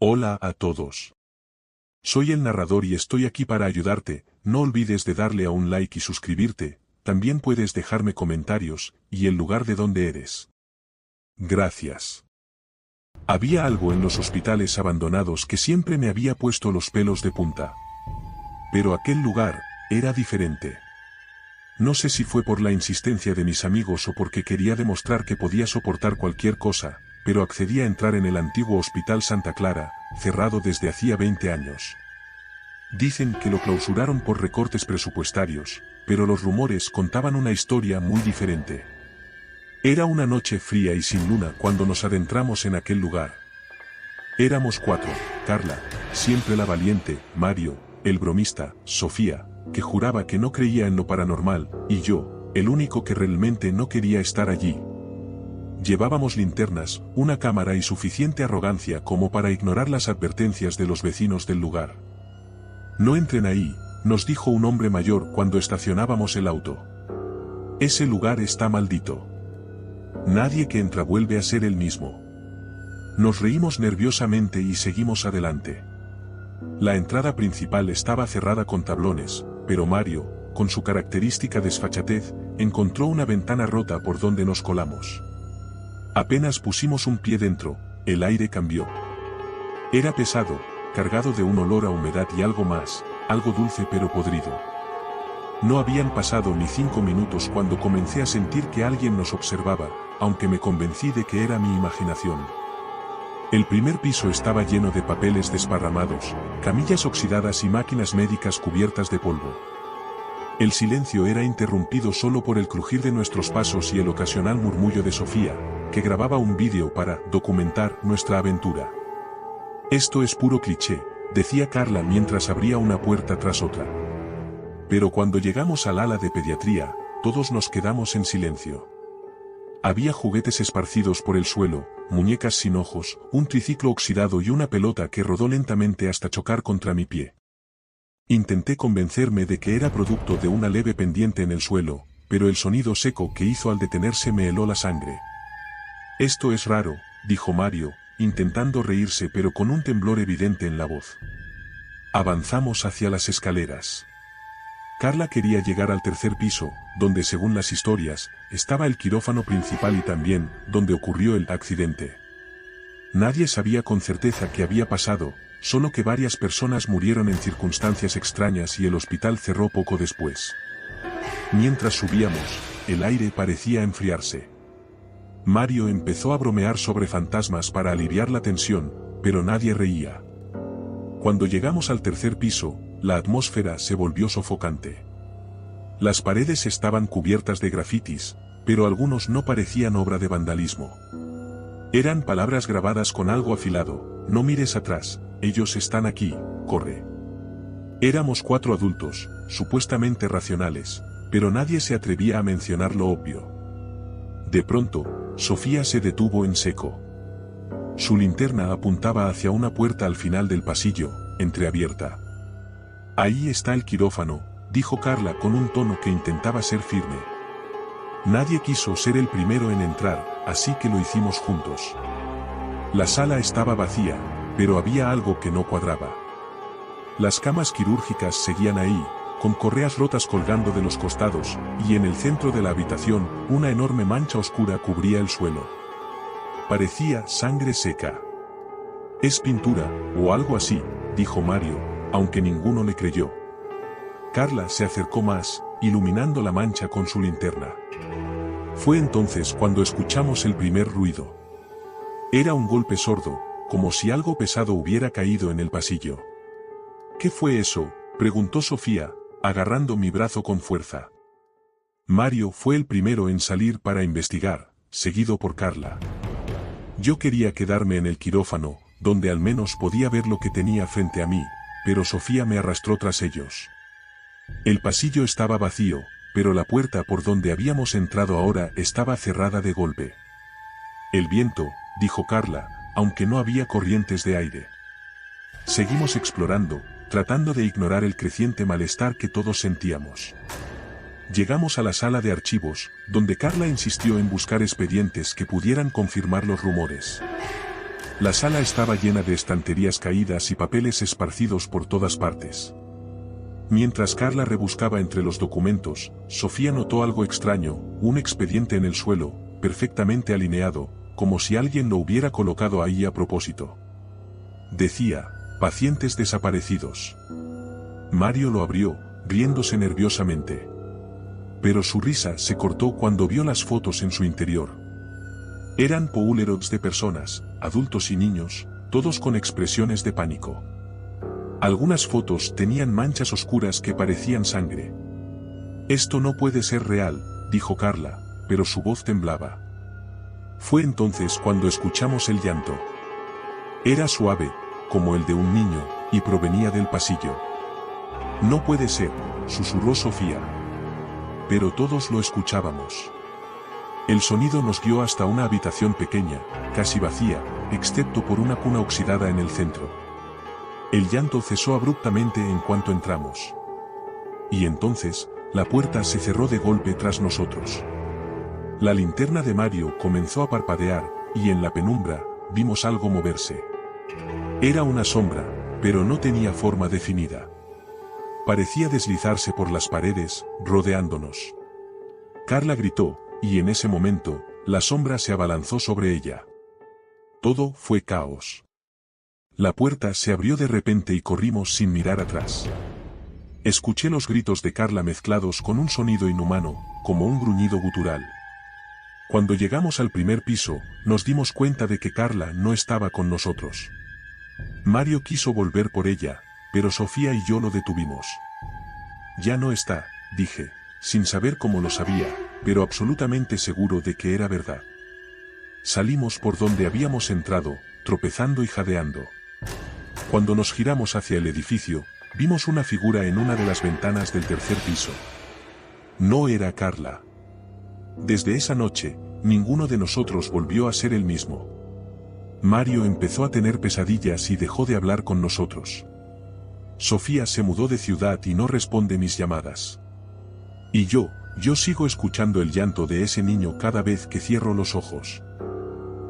Hola a todos. Soy el narrador y estoy aquí para ayudarte. No olvides de darle a un like y suscribirte. También puedes dejarme comentarios y el lugar de donde eres. Gracias. Había algo en los hospitales abandonados que siempre me había puesto los pelos de punta. Pero aquel lugar era diferente. No sé si fue por la insistencia de mis amigos o porque quería demostrar que podía soportar cualquier cosa, pero accedí a entrar en el antiguo Hospital Santa Clara, cerrado desde hacía 20 años. Dicen que lo clausuraron por recortes presupuestarios, pero los rumores contaban una historia muy diferente. Era una noche fría y sin luna cuando nos adentramos en aquel lugar. Éramos 4, Carla, siempre la valiente, Mario, el bromista, Sofía, que juraba que no creía en lo paranormal, y yo, el único que realmente no quería estar allí. Llevábamos linternas, una cámara y suficiente arrogancia como para ignorar las advertencias de los vecinos del lugar. No entren ahí, nos dijo un hombre mayor cuando estacionábamos el auto. Ese lugar está maldito. Nadie que entra vuelve a ser el mismo. Nos reímos nerviosamente y seguimos adelante. La entrada principal estaba cerrada con tablones, pero Mario, con su característica desfachatez, encontró una ventana rota por donde nos colamos. Apenas pusimos un pie dentro, el aire cambió. Era pesado, cargado de un olor a humedad y algo más, algo dulce pero podrido. No habían pasado ni 5 minutos cuando comencé a sentir que alguien nos observaba, aunque me convencí de que era mi imaginación. El primer piso estaba lleno de papeles desparramados, camillas oxidadas y máquinas médicas cubiertas de polvo. El silencio era interrumpido solo por el crujir de nuestros pasos y el ocasional murmullo de Sofía, que grababa un vídeo para documentar nuestra aventura. Esto es puro cliché, decía Carla mientras abría una puerta tras otra. Pero cuando llegamos al ala de pediatría, todos nos quedamos en silencio. Había juguetes esparcidos por el suelo, muñecas sin ojos, un triciclo oxidado y una pelota que rodó lentamente hasta chocar contra mi pie. Intenté convencerme de que era producto de una leve pendiente en el suelo, pero el sonido seco que hizo al detenerse me heló la sangre. Esto es raro, dijo Mario, intentando reírse pero con un temblor evidente en la voz. Avanzamos hacia las escaleras. Carla quería llegar al tercer piso, donde según las historias, estaba el quirófano principal y también, donde ocurrió el accidente. Nadie sabía con certeza qué había pasado, solo que varias personas murieron en circunstancias extrañas y el hospital cerró poco después. Mientras subíamos, el aire parecía enfriarse. Mario empezó a bromear sobre fantasmas para aliviar la tensión, pero nadie reía. Cuando llegamos al tercer piso, la atmósfera se volvió sofocante. Las paredes estaban cubiertas de grafitis, pero algunos no parecían obra de vandalismo. Eran palabras grabadas con algo afilado: no mires atrás, ellos están aquí, corre. Éramos 4 adultos, supuestamente racionales, pero nadie se atrevía a mencionar lo obvio. De pronto, Sofía se detuvo en seco. Su linterna apuntaba hacia una puerta al final del pasillo, entreabierta. Ahí está el quirófano, dijo Carla con un tono que intentaba ser firme. Nadie quiso ser el primero en entrar, así que lo hicimos juntos. La sala estaba vacía, pero había algo que no cuadraba. Las camas quirúrgicas seguían ahí, con correas rotas colgando de los costados, y en el centro de la habitación, una enorme mancha oscura cubría el suelo. Parecía sangre seca. Es pintura, o algo así, dijo Mario, aunque ninguno le creyó. Carla se acercó más, iluminando la mancha con su linterna. Fue entonces cuando escuchamos el primer ruido. Era un golpe sordo, como si algo pesado hubiera caído en el pasillo. ¿Qué fue eso?, preguntó Sofía, agarrando mi brazo con fuerza. Mario fue el primero en salir para investigar, seguido por Carla. Yo quería quedarme en el quirófano, donde al menos podía ver lo que tenía frente a mí, pero Sofía me arrastró tras ellos. El pasillo estaba vacío, pero la puerta por donde habíamos entrado ahora estaba cerrada de golpe. El viento, dijo Carla, aunque no había corrientes de aire. Seguimos explorando, tratando de ignorar el creciente malestar que todos sentíamos. Llegamos a la sala de archivos, donde Carla insistió en buscar expedientes que pudieran confirmar los rumores. La sala estaba llena de estanterías caídas y papeles esparcidos por todas partes. Mientras Carla rebuscaba entre los documentos, Sofía notó algo extraño, un expediente en el suelo, perfectamente alineado, como si alguien lo hubiera colocado ahí a propósito. Decía, pacientes desaparecidos. Mario lo abrió, riéndose nerviosamente. Pero su risa se cortó cuando vio las fotos en su interior. Eran polaroids de personas, adultos y niños, todos con expresiones de pánico. Algunas fotos tenían manchas oscuras que parecían sangre. Esto no puede ser real, dijo Carla, pero su voz temblaba. Fue entonces cuando escuchamos el llanto. Era suave, como el de un niño, y provenía del pasillo. No puede ser, susurró Sofía. Pero todos lo escuchábamos. El sonido nos guió hasta una habitación pequeña, casi vacía, excepto por una cuna oxidada en el centro. El llanto cesó abruptamente en cuanto entramos. Y entonces, la puerta se cerró de golpe tras nosotros. La linterna de Mario comenzó a parpadear, y en la penumbra, vimos algo moverse. Era una sombra, pero no tenía forma definida. Parecía deslizarse por las paredes, rodeándonos. Carla gritó, y en ese momento, la sombra se abalanzó sobre ella. Todo fue caos. La puerta se abrió de repente y corrimos sin mirar atrás. Escuché los gritos de Carla mezclados con un sonido inhumano, como un gruñido gutural. Cuando llegamos al primer piso, nos dimos cuenta de que Carla no estaba con nosotros. Mario quiso volver por ella, pero Sofía y yo lo detuvimos. Ya no está, dije, sin saber cómo lo sabía, pero absolutamente seguro de que era verdad. Salimos por donde habíamos entrado, tropezando y jadeando. Cuando nos giramos hacia el edificio, vimos una figura en una de las ventanas del tercer piso. No era Carla. Desde esa noche, ninguno de nosotros volvió a ser el mismo. Mario empezó a tener pesadillas y dejó de hablar con nosotros. Sofía se mudó de ciudad y no responde mis llamadas. Y yo sigo escuchando el llanto de ese niño cada vez que cierro los ojos.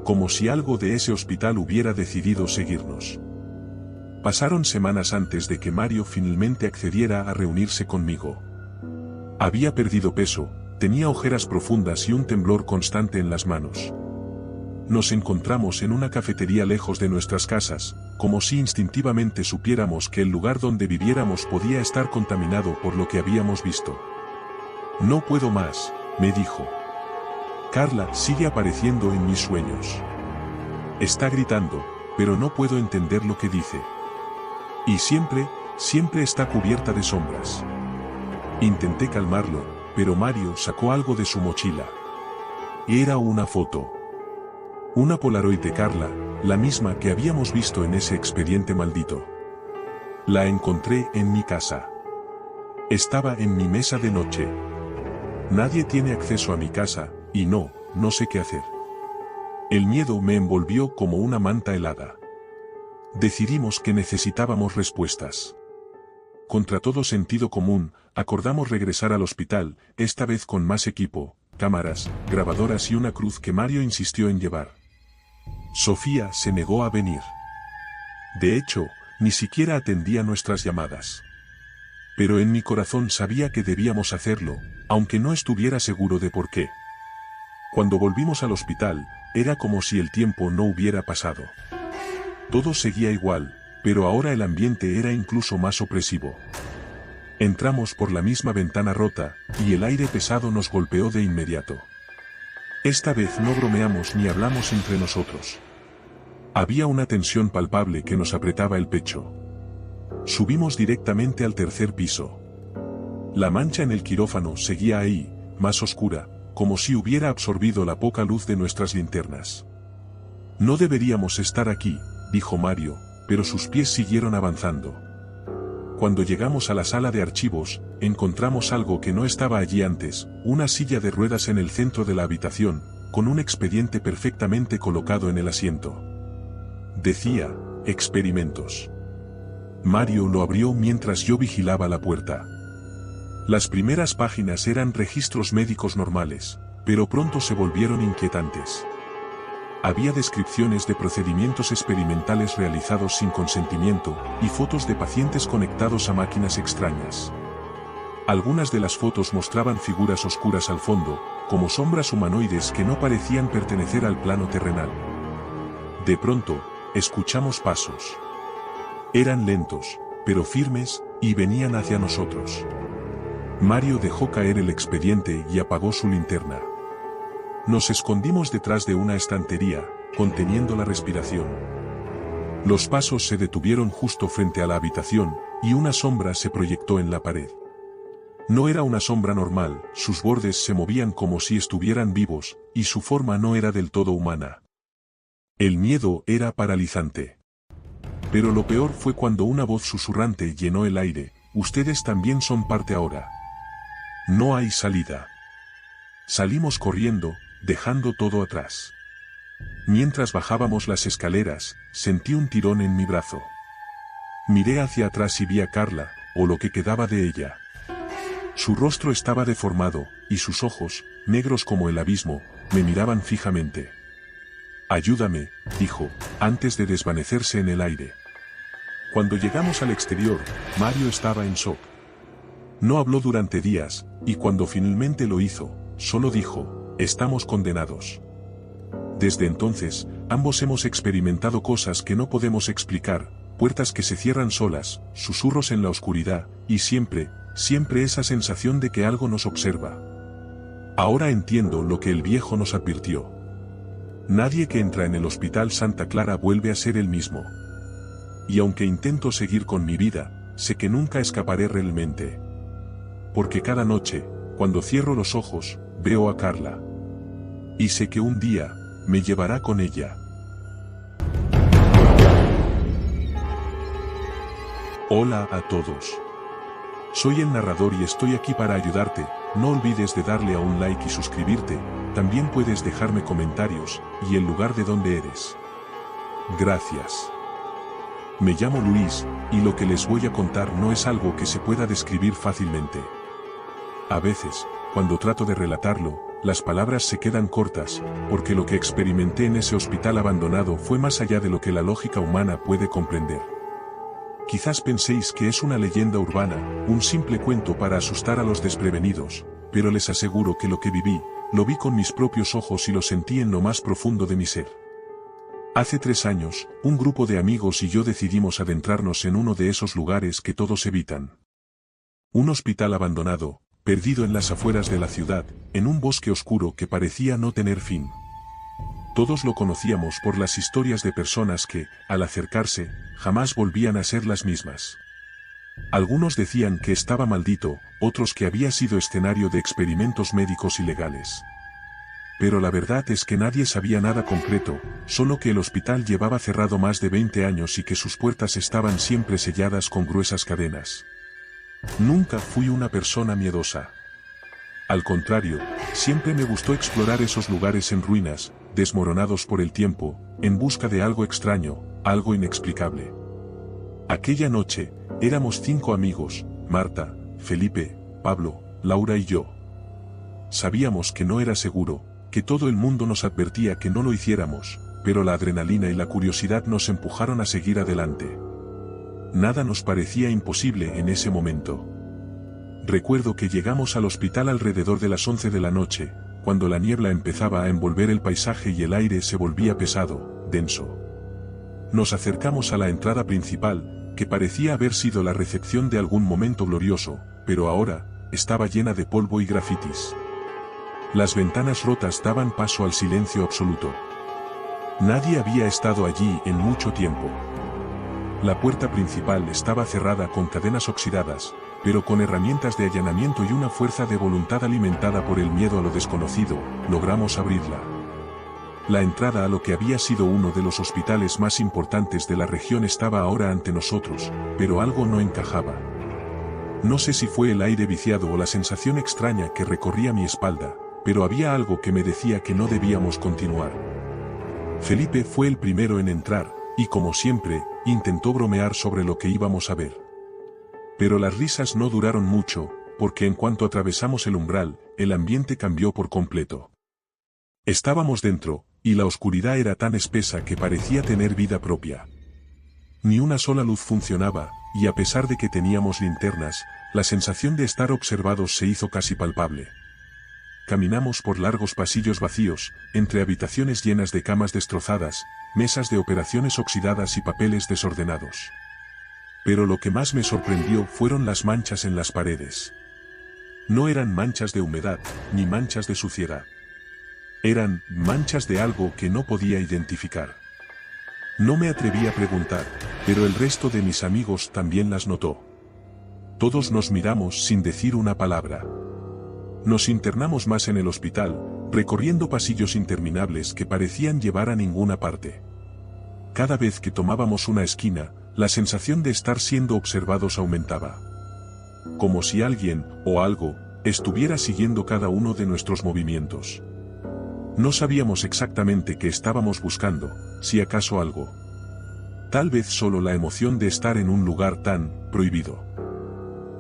Como si algo de ese hospital hubiera decidido seguirnos. Pasaron semanas antes de que Mario finalmente accediera a reunirse conmigo. Había perdido peso, tenía ojeras profundas y un temblor constante en las manos. Nos encontramos en una cafetería lejos de nuestras casas, como si instintivamente supiéramos que el lugar donde viviéramos podía estar contaminado por lo que habíamos visto. No puedo más, me dijo. Carla sigue apareciendo en mis sueños. Está gritando, pero no puedo entender lo que dice. Y siempre está cubierta de sombras. Intenté calmarlo, pero Mario sacó algo de su mochila. Era una foto. Una Polaroid de Carla, la misma que habíamos visto en ese expediente maldito. La encontré en mi casa. Estaba en mi mesa de noche. Nadie tiene acceso a mi casa, y no sé qué hacer. El miedo me envolvió como una manta helada. Decidimos que necesitábamos respuestas. Contra todo sentido común, acordamos regresar al hospital, esta vez con más equipo, cámaras, grabadoras y una cruz que Mario insistió en llevar. Sofía se negó a venir. De hecho, ni siquiera atendía nuestras llamadas. Pero en mi corazón sabía que debíamos hacerlo, aunque no estuviera seguro de por qué. Cuando volvimos al hospital, era como si el tiempo no hubiera pasado. Todo seguía igual, pero ahora el ambiente era incluso más opresivo. Entramos por la misma ventana rota, y el aire pesado nos golpeó de inmediato. Esta vez no bromeamos ni hablamos entre nosotros. Había una tensión palpable que nos apretaba el pecho. Subimos directamente al tercer piso. La mancha en el quirófano seguía ahí, más oscura, como si hubiera absorbido la poca luz de nuestras linternas. No deberíamos estar aquí, dijo Mario, pero sus pies siguieron avanzando. Cuando llegamos a la sala de archivos, encontramos algo que no estaba allí antes, una silla de ruedas en el centro de la habitación, con un expediente perfectamente colocado en el asiento. Decía, experimentos. Mario lo abrió mientras yo vigilaba la puerta. Las primeras páginas eran registros médicos normales, pero pronto se volvieron inquietantes. Había descripciones de procedimientos experimentales realizados sin consentimiento, y fotos de pacientes conectados a máquinas extrañas. Algunas de las fotos mostraban figuras oscuras al fondo, como sombras humanoides que no parecían pertenecer al plano terrenal. De pronto, escuchamos pasos. Eran lentos, pero firmes, y venían hacia nosotros. Mario dejó caer el expediente y apagó su linterna. Nos escondimos detrás de una estantería, conteniendo la respiración. Los pasos se detuvieron justo frente a la habitación, y una sombra se proyectó en la pared. No era una sombra normal, sus bordes se movían como si estuvieran vivos, y su forma no era del todo humana. El miedo era paralizante. Pero lo peor fue cuando una voz susurrante llenó el aire: ustedes también son parte ahora. No hay salida. Salimos corriendo, dejando todo atrás. Mientras bajábamos las escaleras, sentí un tirón en mi brazo. Miré hacia atrás y vi a Carla, o lo que quedaba de ella. Su rostro estaba deformado, y sus ojos, negros como el abismo, me miraban fijamente. «Ayúdame», dijo, antes de desvanecerse en el aire. Cuando llegamos al exterior, Mario estaba en shock. No habló durante días, y cuando finalmente lo hizo, solo dijo: «Estamos condenados». Desde entonces, ambos hemos experimentado cosas que no podemos explicar, puertas que se cierran solas, susurros en la oscuridad, y siempre esa sensación de que algo nos observa. Ahora entiendo lo que el viejo nos advirtió. Nadie que entra en el Hospital Santa Clara vuelve a ser el mismo. Y aunque intento seguir con mi vida, sé que nunca escaparé realmente. Porque cada noche, cuando cierro los ojos, veo a Carla. Y sé que un día, me llevará con ella. Hola a todos. Soy el narrador y estoy aquí para ayudarte. No olvides de darle a un like y suscribirte. También puedes dejarme comentarios, y el lugar de donde eres. Gracias. Me llamo Luis, y lo que les voy a contar no es algo que se pueda describir fácilmente. A veces, cuando trato de relatarlo, las palabras se quedan cortas, porque lo que experimenté en ese hospital abandonado fue más allá de lo que la lógica humana puede comprender. Quizás penséis que es una leyenda urbana, un simple cuento para asustar a los desprevenidos, pero les aseguro que lo que viví, lo vi con mis propios ojos y lo sentí en lo más profundo de mi ser. Hace 3 años, un grupo de amigos y yo decidimos adentrarnos en uno de esos lugares que todos evitan. Un hospital abandonado, perdido en las afueras de la ciudad, en un bosque oscuro que parecía no tener fin. Todos lo conocíamos por las historias de personas que, al acercarse, jamás volvían a ser las mismas. Algunos decían que estaba maldito, otros que había sido escenario de experimentos médicos ilegales. Pero la verdad es que nadie sabía nada concreto, solo que el hospital llevaba cerrado más de 20 años y que sus puertas estaban siempre selladas con gruesas cadenas. Nunca fui una persona miedosa. Al contrario, siempre me gustó explorar esos lugares en ruinas, desmoronados por el tiempo, en busca de algo extraño, algo inexplicable. Aquella noche, éramos 5 amigos: Marta, Felipe, Pablo, Laura y yo. Sabíamos que no era seguro, que todo el mundo nos advertía que no lo hiciéramos, pero la adrenalina y la curiosidad nos empujaron a seguir adelante. Nada nos parecía imposible en ese momento. Recuerdo que llegamos al hospital alrededor de las 11 de la noche, cuando la niebla empezaba a envolver el paisaje y el aire se volvía pesado, denso. Nos acercamos a la entrada principal, que parecía haber sido la recepción de algún momento glorioso, pero ahora, estaba llena de polvo y grafitis. Las ventanas rotas daban paso al silencio absoluto. Nadie había estado allí en mucho tiempo. La puerta principal estaba cerrada con cadenas oxidadas, pero con herramientas de allanamiento y una fuerza de voluntad alimentada por el miedo a lo desconocido, logramos abrirla. La entrada a lo que había sido uno de los hospitales más importantes de la región estaba ahora ante nosotros, pero algo no encajaba. No sé si fue el aire viciado o la sensación extraña que recorría mi espalda, pero había algo que me decía que no debíamos continuar. Felipe fue el primero en entrar, y como siempre, intentó bromear sobre lo que íbamos a ver. Pero las risas no duraron mucho, porque en cuanto atravesamos el umbral, el ambiente cambió por completo. Estábamos dentro, y la oscuridad era tan espesa que parecía tener vida propia. Ni una sola luz funcionaba, y a pesar de que teníamos linternas, la sensación de estar observados se hizo casi palpable. Caminamos por largos pasillos vacíos, entre habitaciones llenas de camas destrozadas, mesas de operaciones oxidadas y papeles desordenados. Pero lo que más me sorprendió fueron las manchas en las paredes. No eran manchas de humedad, ni manchas de suciedad. Eran manchas de algo que no podía identificar. No me atreví a preguntar, pero el resto de mis amigos también las notó. Todos nos miramos sin decir una palabra. Nos internamos más en el hospital, recorriendo pasillos interminables que parecían llevar a ninguna parte. Cada vez que tomábamos una esquina, la sensación de estar siendo observados aumentaba. Como si alguien, o algo, estuviera siguiendo cada uno de nuestros movimientos. No sabíamos exactamente qué estábamos buscando, si acaso algo. Tal vez solo la emoción de estar en un lugar tan prohibido.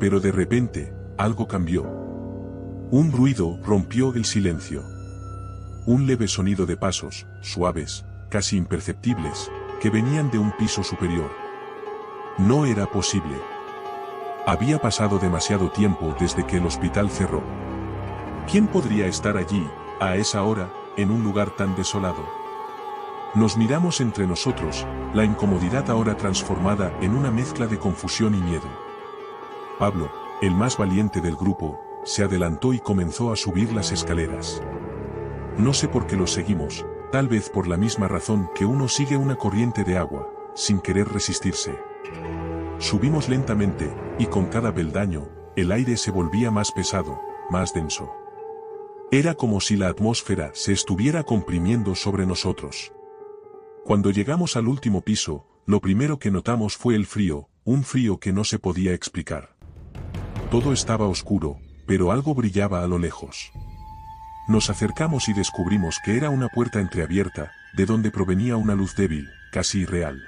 Pero de repente, algo cambió. Un ruido rompió el silencio. Un leve sonido de pasos, suaves, casi imperceptibles, que venían de un piso superior. No era posible. Había pasado demasiado tiempo desde que el hospital cerró. ¿Quién podría estar allí, a esa hora, en un lugar tan desolado? Nos miramos entre nosotros, la incomodidad ahora transformada en una mezcla de confusión y miedo. Pablo, el más valiente del grupo, se adelantó y comenzó a subir las escaleras. No sé por qué lo seguimos, tal vez por la misma razón que uno sigue una corriente de agua, sin querer resistirse. Subimos lentamente, y con cada peldaño, el aire se volvía más pesado, más denso. Era como si la atmósfera se estuviera comprimiendo sobre nosotros. Cuando llegamos al último piso, lo primero que notamos fue el frío, un frío que no se podía explicar. Todo estaba oscuro, pero algo brillaba a lo lejos. Nos acercamos y descubrimos que era una puerta entreabierta, de donde provenía una luz débil, casi irreal.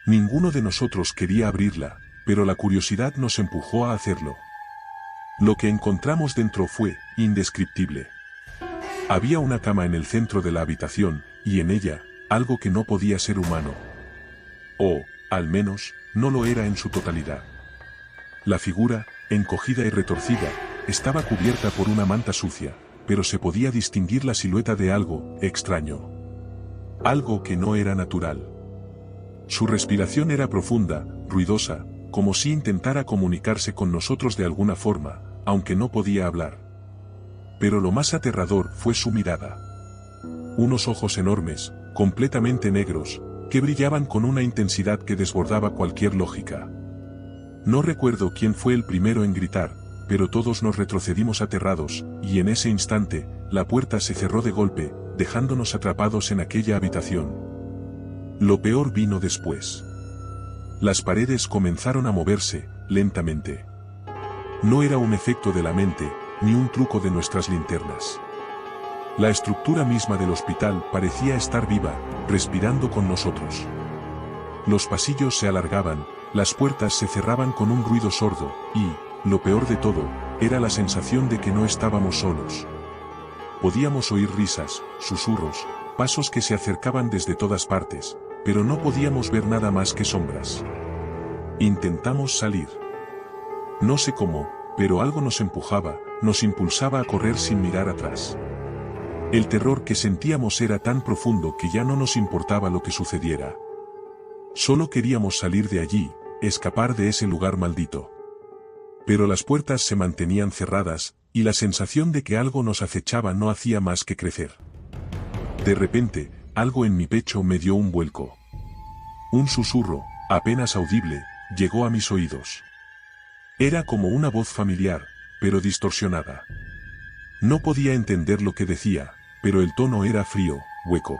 Ninguno de nosotros quería abrirla, pero la curiosidad nos empujó a hacerlo. Lo que encontramos dentro fue indescriptible. Había una cama en el centro de la habitación, y en ella, algo que no podía ser humano. O, al menos, no lo era en su totalidad. La figura, encogida y retorcida, estaba cubierta por una manta sucia, pero se podía distinguir la silueta de algo extraño. Algo que no era natural. Su respiración era profunda, ruidosa, como si intentara comunicarse con nosotros de alguna forma, aunque no podía hablar. Pero lo más aterrador fue su mirada. Unos ojos enormes, completamente negros, que brillaban con una intensidad que desbordaba cualquier lógica. No recuerdo quién fue el primero en gritar, pero todos nos retrocedimos aterrados, y en ese instante, la puerta se cerró de golpe, dejándonos atrapados en aquella habitación. Lo peor vino después. Las paredes comenzaron a moverse, lentamente. No era un efecto de la mente, ni un truco de nuestras linternas. La estructura misma del hospital parecía estar viva, respirando con nosotros. Los pasillos se alargaban, las puertas se cerraban con un ruido sordo, y, lo peor de todo, era la sensación de que no estábamos solos. Podíamos oír risas, susurros, pasos que se acercaban desde todas partes, pero no podíamos ver nada más que sombras. Intentamos salir. No sé cómo, pero algo nos empujaba, nos impulsaba a correr sin mirar atrás. El terror que sentíamos era tan profundo que ya no nos importaba lo que sucediera. Solo queríamos salir de allí, escapar de ese lugar maldito. Pero las puertas se mantenían cerradas, y la sensación de que algo nos acechaba no hacía más que crecer. De repente, algo en mi pecho me dio un vuelco. Un susurro, apenas audible, llegó a mis oídos. Era como una voz familiar, pero distorsionada. No podía entender lo que decía, pero el tono era frío, hueco.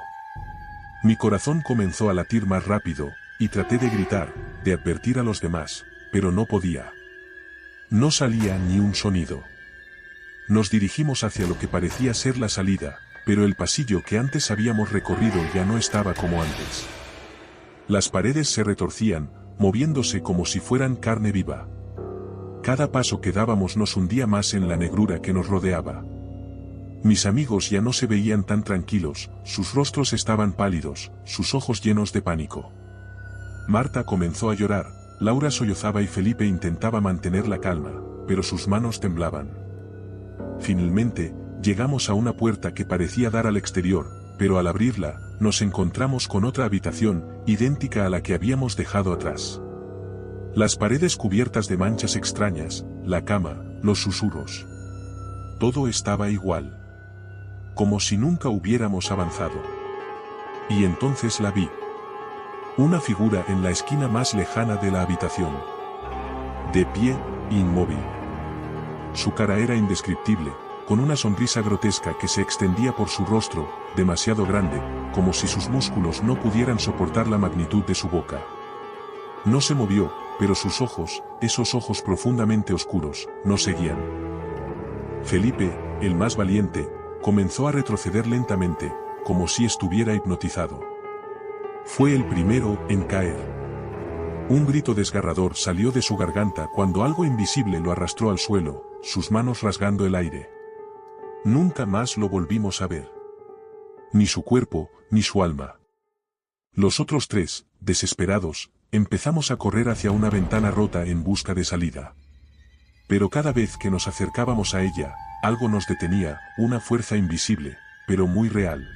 Mi corazón comenzó a latir más rápido, y traté de gritar, de advertir a los demás, pero no podía. No salía ni un sonido. Nos dirigimos hacia lo que parecía ser la salida, pero el pasillo que antes habíamos recorrido ya no estaba como antes. Las paredes se retorcían, moviéndose como si fueran carne viva. Cada paso que dábamos nos hundía más en la negrura que nos rodeaba. Mis amigos ya no se veían tan tranquilos, sus rostros estaban pálidos, sus ojos llenos de pánico. Marta comenzó a llorar, Laura sollozaba y Felipe intentaba mantener la calma, pero sus manos temblaban. Finalmente, llegamos a una puerta que parecía dar al exterior, pero al abrirla, nos encontramos con otra habitación, idéntica a la que habíamos dejado atrás. Las paredes cubiertas de manchas extrañas, la cama, los susurros. Todo estaba igual. Como si nunca hubiéramos avanzado. Y entonces la vi. Una figura en la esquina más lejana de la habitación. De pie, inmóvil. Su cara era indescriptible, con una sonrisa grotesca que se extendía por su rostro, demasiado grande, como si sus músculos no pudieran soportar la magnitud de su boca. No se movió, pero sus ojos, esos ojos profundamente oscuros, nos seguían. Felipe, el más valiente, comenzó a retroceder lentamente, como si estuviera hipnotizado. Fue el primero en caer. Un grito desgarrador salió de su garganta cuando algo invisible lo arrastró al suelo, sus manos rasgando el aire. Nunca más lo volvimos a ver. Ni su cuerpo, ni su alma. Los otros tres, desesperados, empezamos a correr hacia una ventana rota en busca de salida. Pero cada vez que nos acercábamos a ella, algo nos detenía, una fuerza invisible, pero muy real.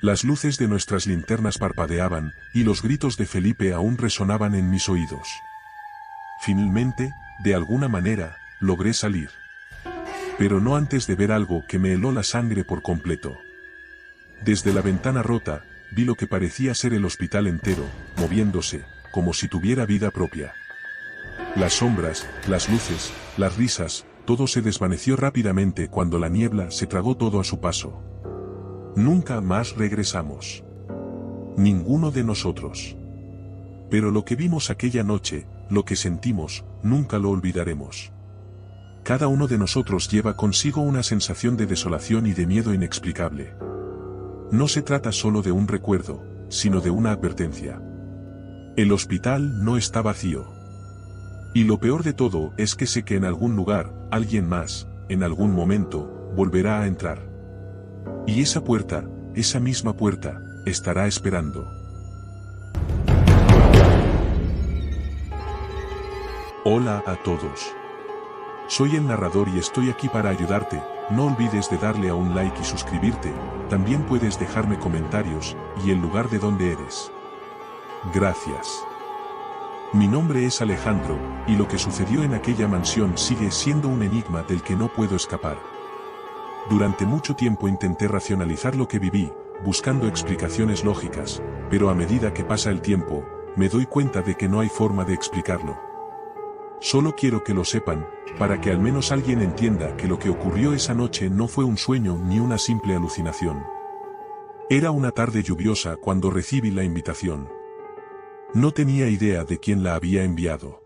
Las luces de nuestras linternas parpadeaban, y los gritos de Felipe aún resonaban en mis oídos. Finalmente, de alguna manera, logré salir. Pero no antes de ver algo que me heló la sangre por completo. Desde la ventana rota, vi lo que parecía ser el hospital entero, moviéndose, como si tuviera vida propia. Las sombras, las luces, las risas, todo se desvaneció rápidamente cuando la niebla se tragó todo a su paso. Nunca más regresamos. Ninguno de nosotros. Pero lo que vimos aquella noche, lo que sentimos, nunca lo olvidaremos. Cada uno de nosotros lleva consigo una sensación de desolación y de miedo inexplicable. No se trata solo de un recuerdo, sino de una advertencia. El hospital no está vacío. Y lo peor de todo es que sé que en algún lugar, alguien más, en algún momento, volverá a entrar. Y esa puerta, esa misma puerta, estará esperando. Hola a todos. Soy el narrador y estoy aquí para ayudarte. No olvides de darle a un like y suscribirte, también puedes dejarme comentarios, y el lugar de donde eres. Gracias. Mi nombre es Alejandro, y lo que sucedió en aquella mansión sigue siendo un enigma del que no puedo escapar. Durante mucho tiempo intenté racionalizar lo que viví, buscando explicaciones lógicas, pero a medida que pasa el tiempo, me doy cuenta de que no hay forma de explicarlo. Solo quiero que lo sepan, para que al menos alguien entienda que lo que ocurrió esa noche no fue un sueño ni una simple alucinación. Era una tarde lluviosa cuando recibí la invitación. No tenía idea de quién la había enviado.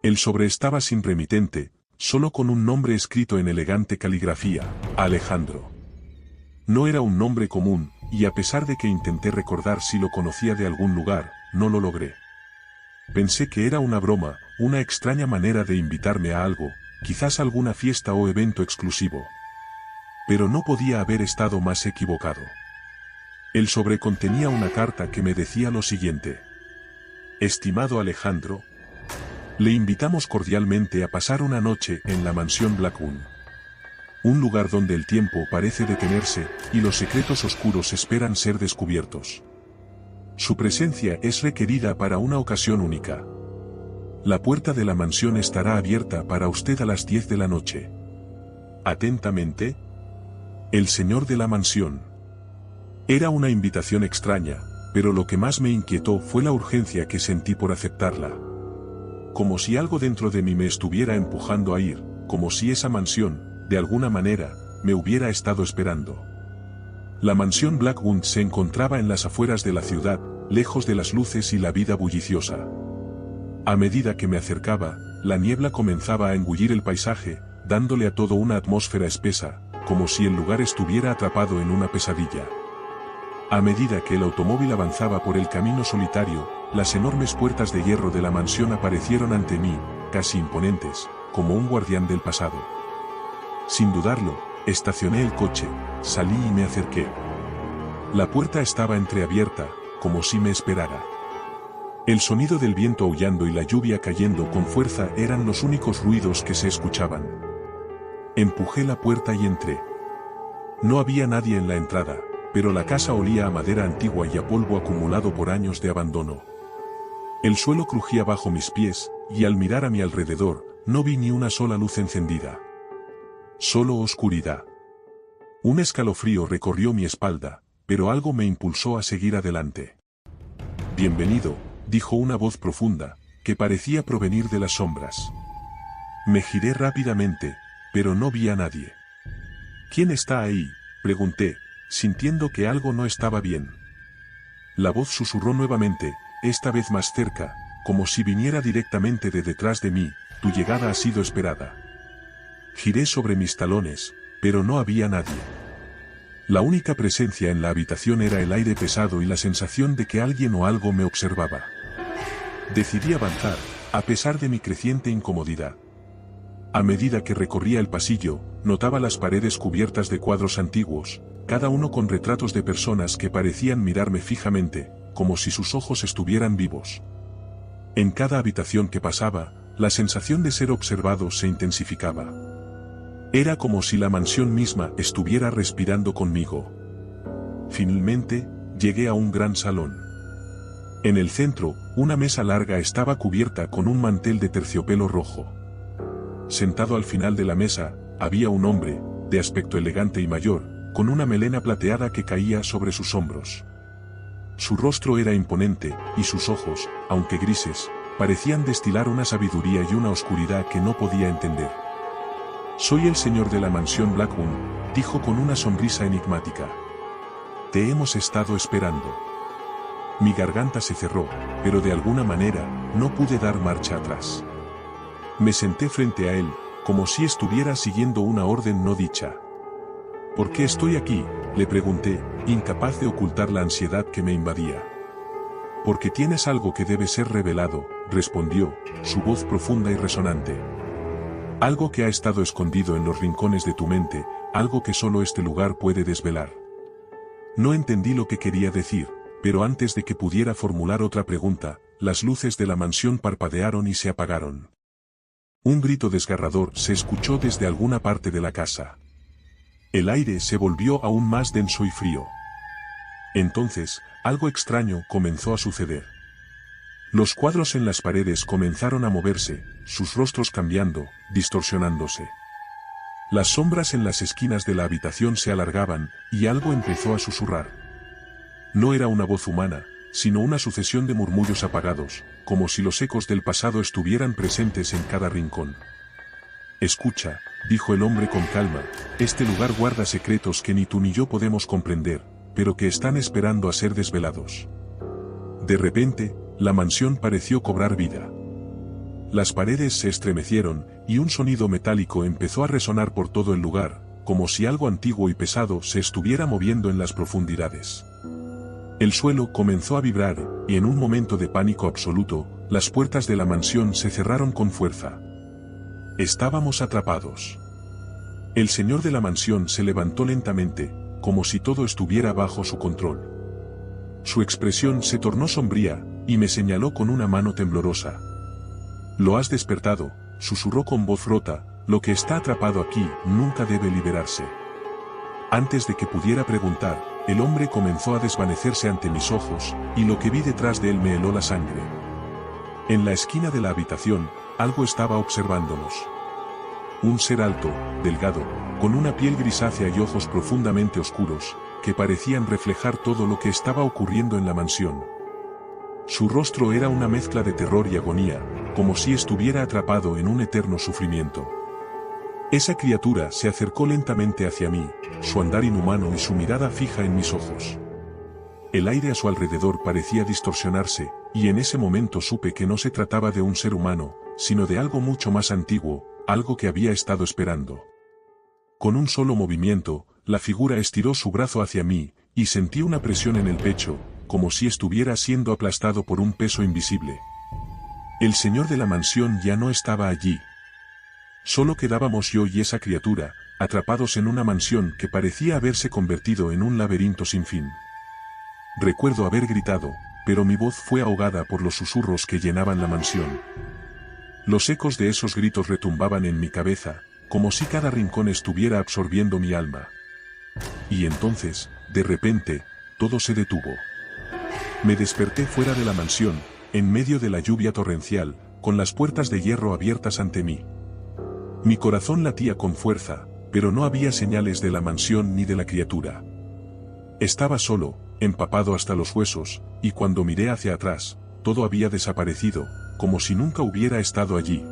El sobre estaba sin remitente, solo con un nombre escrito en elegante caligrafía, Alejandro. No era un nombre común, y a pesar de que intenté recordar si lo conocía de algún lugar, no lo logré. Pensé que era una broma, una extraña manera de invitarme a algo, quizás alguna fiesta o evento exclusivo. Pero no podía haber estado más equivocado. El sobre contenía una carta que me decía lo siguiente. Estimado Alejandro, le invitamos cordialmente a pasar una noche en la mansión Blackwood. Un lugar donde el tiempo parece detenerse, y los secretos oscuros esperan ser descubiertos. Su presencia es requerida para una ocasión única. La puerta de la mansión estará abierta para usted a las 10 de la noche. Atentamente, el señor de la mansión. Era una invitación extraña, pero lo que más me inquietó fue la urgencia que sentí por aceptarla. Como si algo dentro de mí me estuviera empujando a ir, como si esa mansión, de alguna manera, me hubiera estado esperando. La mansión Blackwood se encontraba en las afueras de la ciudad, lejos de las luces y la vida bulliciosa. A medida que me acercaba, la niebla comenzaba a engullir el paisaje, dándole a todo una atmósfera espesa, como si el lugar estuviera atrapado en una pesadilla. A medida que el automóvil avanzaba por el camino solitario, las enormes puertas de hierro de la mansión aparecieron ante mí, casi imponentes, como un guardián del pasado. Sin dudarlo, Estacioné el coche, salí y me acerqué. La puerta estaba entreabierta, como si me esperara. El sonido del viento aullando y la lluvia cayendo con fuerza eran los únicos ruidos que se escuchaban. Empujé la puerta y entré. No había nadie en la entrada, pero la casa olía a madera antigua y a polvo acumulado por años de abandono. El suelo crujía bajo mis pies, y al mirar a mi alrededor, no vi ni una sola luz encendida. Solo oscuridad. Un escalofrío recorrió mi espalda, pero algo me impulsó a seguir adelante. Bienvenido, dijo una voz profunda, que parecía provenir de las sombras. Me giré rápidamente, pero no vi a nadie. ¿Quién está ahí?, pregunté, sintiendo que algo no estaba bien. La voz susurró nuevamente, esta vez más cerca, como si viniera directamente de detrás de mí, tu llegada ha sido esperada. Giré sobre mis talones, pero no había nadie. La única presencia en la habitación era el aire pesado y la sensación de que alguien o algo me observaba. Decidí avanzar, a pesar de mi creciente incomodidad. A medida que recorría el pasillo, notaba las paredes cubiertas de cuadros antiguos, cada uno con retratos de personas que parecían mirarme fijamente, como si sus ojos estuvieran vivos. En cada habitación que pasaba, la sensación de ser observado se intensificaba. Era como si la mansión misma estuviera respirando conmigo. Finalmente, llegué a un gran salón. En el centro, una mesa larga estaba cubierta con un mantel de terciopelo rojo. Sentado al final de la mesa, había un hombre, de aspecto elegante y mayor, con una melena plateada que caía sobre sus hombros. Su rostro era imponente, y sus ojos, aunque grises, parecían destilar una sabiduría y una oscuridad que no podía entender. Soy el señor de la mansión Blackwood, dijo con una sonrisa enigmática. Te hemos estado esperando. Mi garganta se cerró, pero de alguna manera, no pude dar marcha atrás. Me senté frente a él, como si estuviera siguiendo una orden no dicha. ¿Por qué estoy aquí?, le pregunté, incapaz de ocultar la ansiedad que me invadía. Porque tienes algo que debe ser revelado, respondió, su voz profunda y resonante. Algo que ha estado escondido en los rincones de tu mente, algo que solo este lugar puede desvelar. No entendí lo que quería decir, pero antes de que pudiera formular otra pregunta, las luces de la mansión parpadearon y se apagaron. Un grito desgarrador se escuchó desde alguna parte de la casa. El aire se volvió aún más denso y frío. Entonces, algo extraño comenzó a suceder. Los cuadros en las paredes comenzaron a moverse, sus rostros cambiando, distorsionándose. Las sombras en las esquinas de la habitación se alargaban, y algo empezó a susurrar. No era una voz humana, sino una sucesión de murmullos apagados, como si los ecos del pasado estuvieran presentes en cada rincón. Escucha, dijo el hombre con calma, este lugar guarda secretos que ni tú ni yo podemos comprender, pero que están esperando a ser desvelados. De repente, la mansión pareció cobrar vida. Las paredes se estremecieron, y un sonido metálico empezó a resonar por todo el lugar, como si algo antiguo y pesado se estuviera moviendo en las profundidades. El suelo comenzó a vibrar, y en un momento de pánico absoluto, las puertas de la mansión se cerraron con fuerza. Estábamos atrapados. El señor de la mansión se levantó lentamente, como si todo estuviera bajo su control. Su expresión se tornó sombría, y me señaló con una mano temblorosa. Lo has despertado, susurró con voz rota, lo que está atrapado aquí nunca debe liberarse. Antes de que pudiera preguntar, el hombre comenzó a desvanecerse ante mis ojos, y lo que vi detrás de él me heló la sangre. En la esquina de la habitación, algo estaba observándonos. Un ser alto, delgado, con una piel grisácea y ojos profundamente oscuros, que parecían reflejar todo lo que estaba ocurriendo en la mansión. Su rostro era una mezcla de terror y agonía, como si estuviera atrapado en un eterno sufrimiento. Esa criatura se acercó lentamente hacia mí, su andar inhumano y su mirada fija en mis ojos. El aire a su alrededor parecía distorsionarse, y en ese momento supe que no se trataba de un ser humano, sino de algo mucho más antiguo, algo que había estado esperando. Con un solo movimiento, la figura estiró su brazo hacia mí, y sentí una presión en el pecho, como si estuviera siendo aplastado por un peso invisible. El señor de la mansión ya no estaba allí. Solo quedábamos yo y esa criatura, atrapados en una mansión que parecía haberse convertido en un laberinto sin fin. Recuerdo haber gritado, pero mi voz fue ahogada por los susurros que llenaban la mansión. Los ecos de esos gritos retumbaban en mi cabeza, como si cada rincón estuviera absorbiendo mi alma. Y entonces, de repente, todo se detuvo. Me desperté fuera de la mansión, en medio de la lluvia torrencial, con las puertas de hierro abiertas ante mí. Mi corazón latía con fuerza, pero no había señales de la mansión ni de la criatura. Estaba solo, empapado hasta los huesos, y cuando miré hacia atrás, todo había desaparecido, como si nunca hubiera estado allí.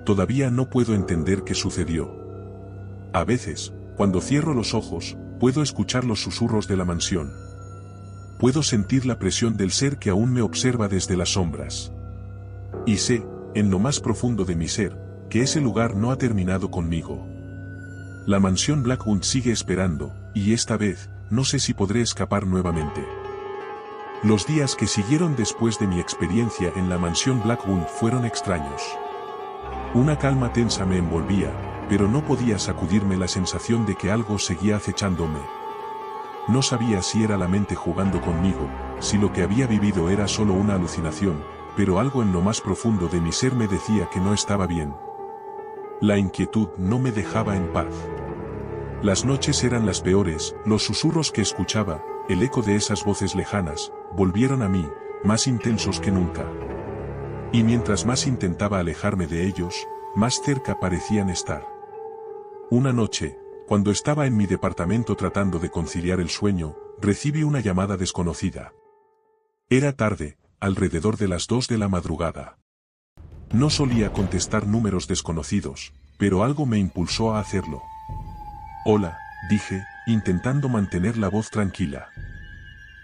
Todavía no puedo entender qué sucedió. A veces, cuando cierro los ojos, puedo escuchar los susurros de la mansión. Puedo sentir la presión del ser que aún me observa desde las sombras. Y sé, en lo más profundo de mi ser, que ese lugar no ha terminado conmigo. La mansión Blackwood sigue esperando, y esta vez, no sé si podré escapar nuevamente. Los días que siguieron después de mi experiencia en la mansión Blackwood fueron extraños. Una calma tensa me envolvía, pero no podía sacudirme la sensación de que algo seguía acechándome. No sabía si era la mente jugando conmigo, si lo que había vivido era solo una alucinación, pero algo en lo más profundo de mi ser me decía que no estaba bien. La inquietud no me dejaba en paz. Las noches eran las peores, los susurros que escuchaba, el eco de esas voces lejanas, volvieron a mí, más intensos que nunca. Y mientras más intentaba alejarme de ellos, más cerca parecían estar. Una noche, cuando estaba en mi departamento tratando de conciliar el sueño, recibí una llamada desconocida. Era tarde, alrededor de las 2 de la madrugada. No solía contestar números desconocidos, pero algo me impulsó a hacerlo. Hola, dije, intentando mantener la voz tranquila.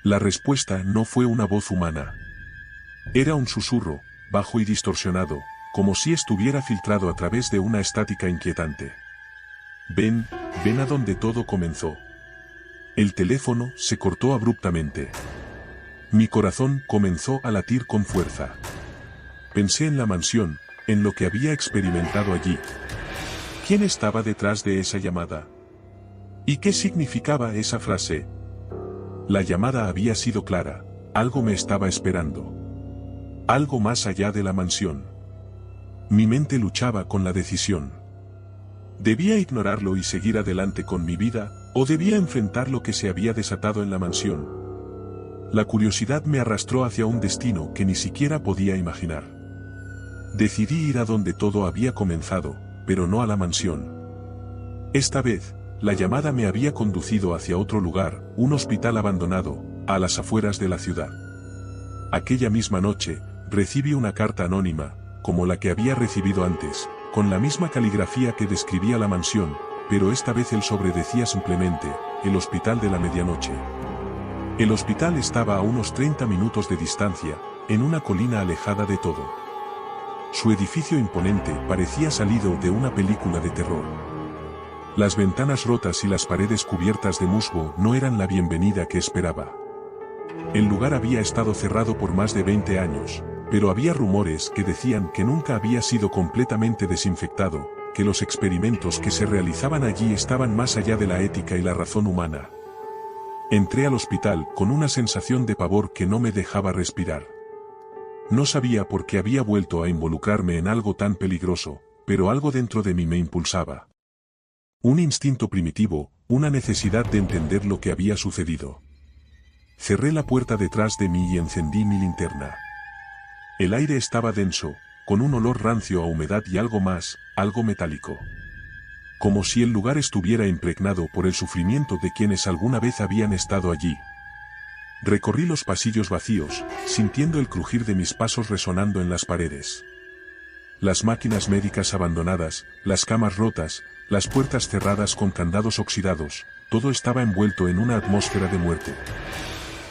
La respuesta no fue una voz humana. Era un susurro, bajo y distorsionado, como si estuviera filtrado a través de una estática inquietante. Ven a donde todo comenzó. El teléfono se cortó abruptamente. Mi corazón comenzó a latir con fuerza. Pensé en la mansión, en lo que había experimentado allí. ¿Quién estaba detrás de esa llamada? ¿Y qué significaba esa frase? La llamada había sido clara, algo me estaba esperando. Algo más allá de la mansión. Mi mente luchaba con la decisión. ¿Debía ignorarlo y seguir adelante con mi vida, o debía enfrentar lo que se había desatado en la mansión? La curiosidad me arrastró hacia un destino que ni siquiera podía imaginar. Decidí ir a donde todo había comenzado, pero no a la mansión. Esta vez, la llamada me había conducido hacia otro lugar, un hospital abandonado, a las afueras de la ciudad. Aquella misma noche, recibí una carta anónima, como la que había recibido antes, con la misma caligrafía que describía la mansión, pero esta vez el sobre decía simplemente, el Hospital de la Medianoche. El hospital estaba a unos 30 minutos de distancia, en una colina alejada de todo. Su edificio imponente parecía salido de una película de terror. Las ventanas rotas y las paredes cubiertas de musgo no eran la bienvenida que esperaba. El lugar había estado cerrado por más de 20 años, pero había rumores que decían que nunca había sido completamente desinfectado, que los experimentos que se realizaban allí estaban más allá de la ética y la razón humana. Entré al hospital con una sensación de pavor que no me dejaba respirar. No sabía por qué había vuelto a involucrarme en algo tan peligroso, pero algo dentro de mí me impulsaba. Un instinto primitivo, una necesidad de entender lo que había sucedido. Cerré la puerta detrás de mí y encendí mi linterna. El aire estaba denso, con un olor rancio a humedad y algo más, algo metálico. Como si el lugar estuviera impregnado por el sufrimiento de quienes alguna vez habían estado allí. Recorrí los pasillos vacíos, sintiendo el crujir de mis pasos resonando en las paredes. Las máquinas médicas abandonadas, las camas rotas, las puertas cerradas con candados oxidados, todo estaba envuelto en una atmósfera de muerte.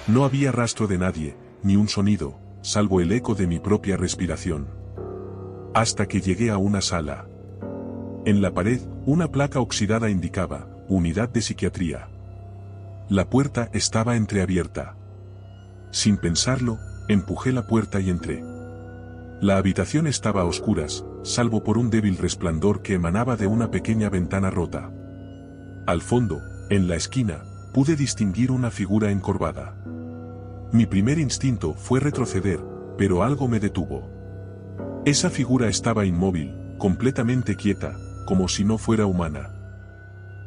No había rastro de nadie, ni un sonido, salvo el eco de mi propia respiración. Hasta que llegué a una sala. En la pared, una placa oxidada indicaba, Unidad de Psiquiatría. La puerta estaba entreabierta. Sin pensarlo, empujé la puerta y entré. La habitación estaba a oscuras, salvo por un débil resplandor que emanaba de una pequeña ventana rota. Al fondo, en la esquina, pude distinguir una figura encorvada. Mi primer instinto fue retroceder, pero algo me detuvo. Esa figura estaba inmóvil, completamente quieta, como si no fuera humana.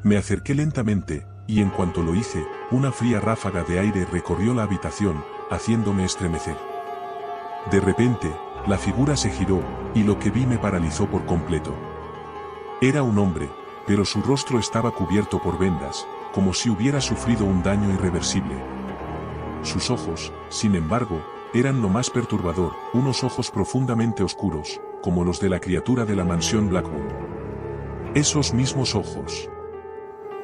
Me acerqué lentamente, y en cuanto lo hice, una fría ráfaga de aire recorrió la habitación, haciéndome estremecer. De repente, la figura se giró, y lo que vi me paralizó por completo. Era un hombre, pero su rostro estaba cubierto por vendas, como si hubiera sufrido un daño irreversible. Sus ojos, sin embargo, eran lo más perturbador, unos ojos profundamente oscuros, como los de la criatura de la mansión Blackwood. Esos mismos ojos.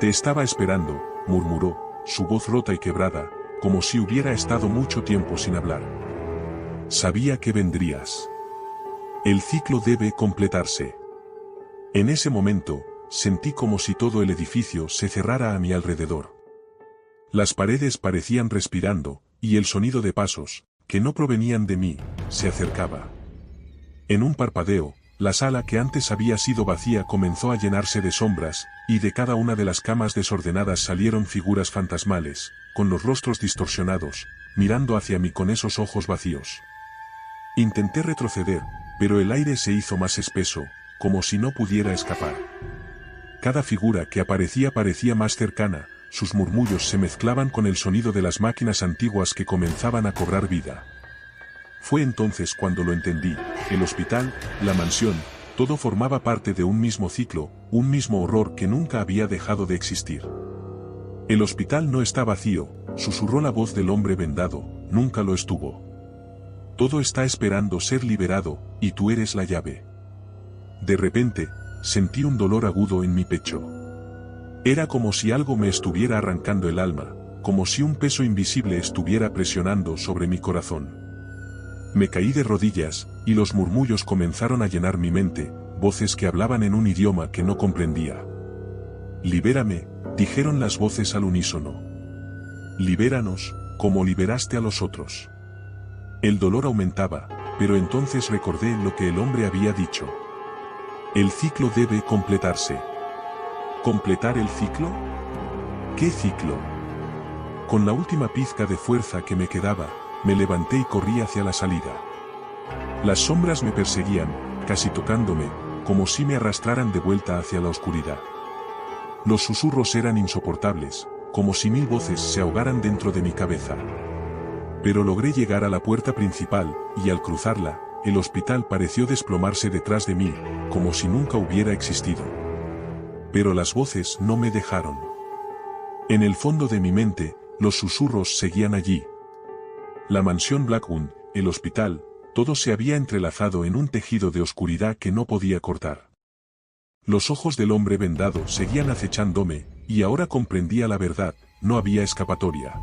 Te estaba esperando, murmuró, su voz rota y quebrada, como si hubiera estado mucho tiempo sin hablar. Sabía que vendrías. El ciclo debe completarse. En ese momento, sentí como si todo el edificio se cerrara a mi alrededor. Las paredes parecían respirando, y el sonido de pasos, que no provenían de mí, se acercaba. En un parpadeo, la sala que antes había sido vacía comenzó a llenarse de sombras, y de cada una de las camas desordenadas salieron figuras fantasmales, con los rostros distorsionados, mirando hacia mí con esos ojos vacíos. Intenté retroceder, pero el aire se hizo más espeso, como si no pudiera escapar. Cada figura que aparecía parecía más cercana, sus murmullos se mezclaban con el sonido de las máquinas antiguas que comenzaban a cobrar vida. Fue entonces cuando lo entendí, el hospital, la mansión, todo formaba parte de un mismo ciclo, un mismo horror que nunca había dejado de existir. El hospital no está vacío, susurró la voz del hombre vendado, nunca lo estuvo. Todo está esperando ser liberado, y tú eres la llave. De repente, sentí un dolor agudo en mi pecho. Era como si algo me estuviera arrancando el alma, como si un peso invisible estuviera presionando sobre mi corazón. Me caí de rodillas, y los murmullos comenzaron a llenar mi mente, voces que hablaban en un idioma que no comprendía. Libérame, dijeron las voces al unísono. Libéranos, como liberaste a los otros. El dolor aumentaba, pero entonces recordé lo que el hombre había dicho. El ciclo debe completarse. ¿Completar el ciclo? ¿Qué ciclo? Con la última pizca de fuerza que me quedaba, me levanté y corrí hacia la salida. Las sombras me perseguían, casi tocándome, como si me arrastraran de vuelta hacia la oscuridad. Los susurros eran insoportables, como si 1000 voces se ahogaran dentro de mi cabeza. Pero logré llegar a la puerta principal, y al cruzarla, el hospital pareció desplomarse detrás de mí, como si nunca hubiera existido. Pero las voces no me dejaron. En el fondo de mi mente, los susurros seguían allí. La mansión Blackwood, el hospital, todo se había entrelazado en un tejido de oscuridad que no podía cortar. Los ojos del hombre vendado seguían acechándome, y ahora comprendía la verdad, no había escapatoria.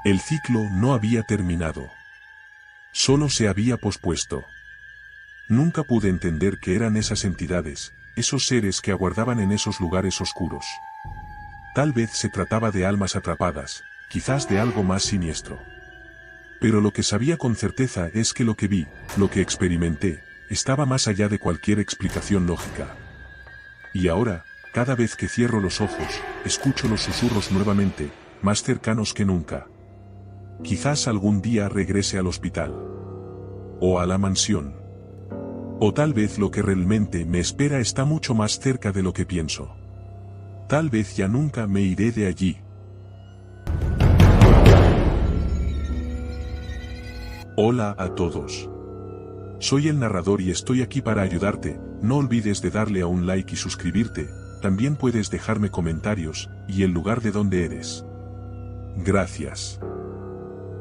El ciclo no había terminado. Solo se había pospuesto. Nunca pude entender qué eran esas entidades, esos seres que aguardaban en esos lugares oscuros. Tal vez se trataba de almas atrapadas, quizás de algo más siniestro. Pero lo que sabía con certeza es que lo que vi, lo que experimenté, estaba más allá de cualquier explicación lógica. Y ahora, cada vez que cierro los ojos, escucho los susurros nuevamente, más cercanos que nunca. Quizás algún día regrese al hospital. O a la mansión. O tal vez lo que realmente me espera está mucho más cerca de lo que pienso. Tal vez ya nunca me iré de allí. Hola a todos. Soy el narrador y estoy aquí para ayudarte. No olvides de darle a un like y suscribirte. También puedes dejarme comentarios, y el lugar de donde eres. Gracias.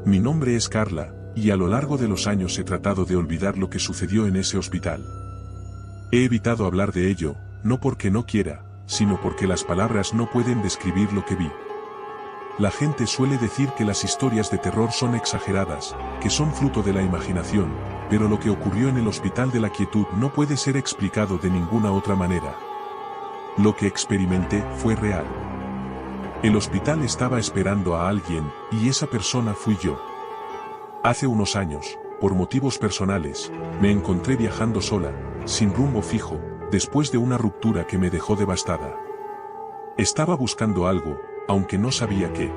Mi nombre es Carla, y a lo largo de los años he tratado de olvidar lo que sucedió en ese hospital. He evitado hablar de ello, no porque no quiera, sino porque las palabras no pueden describir lo que vi. La gente suele decir que las historias de terror son exageradas, que son fruto de la imaginación, pero lo que ocurrió en el Hospital de la Quietud no puede ser explicado de ninguna otra manera. Lo que experimenté fue real. El hospital estaba esperando a alguien, y esa persona fui yo. Hace unos años, por motivos personales, me encontré viajando sola, sin rumbo fijo, después de una ruptura que me dejó devastada. Estaba buscando algo, aunque no sabía qué.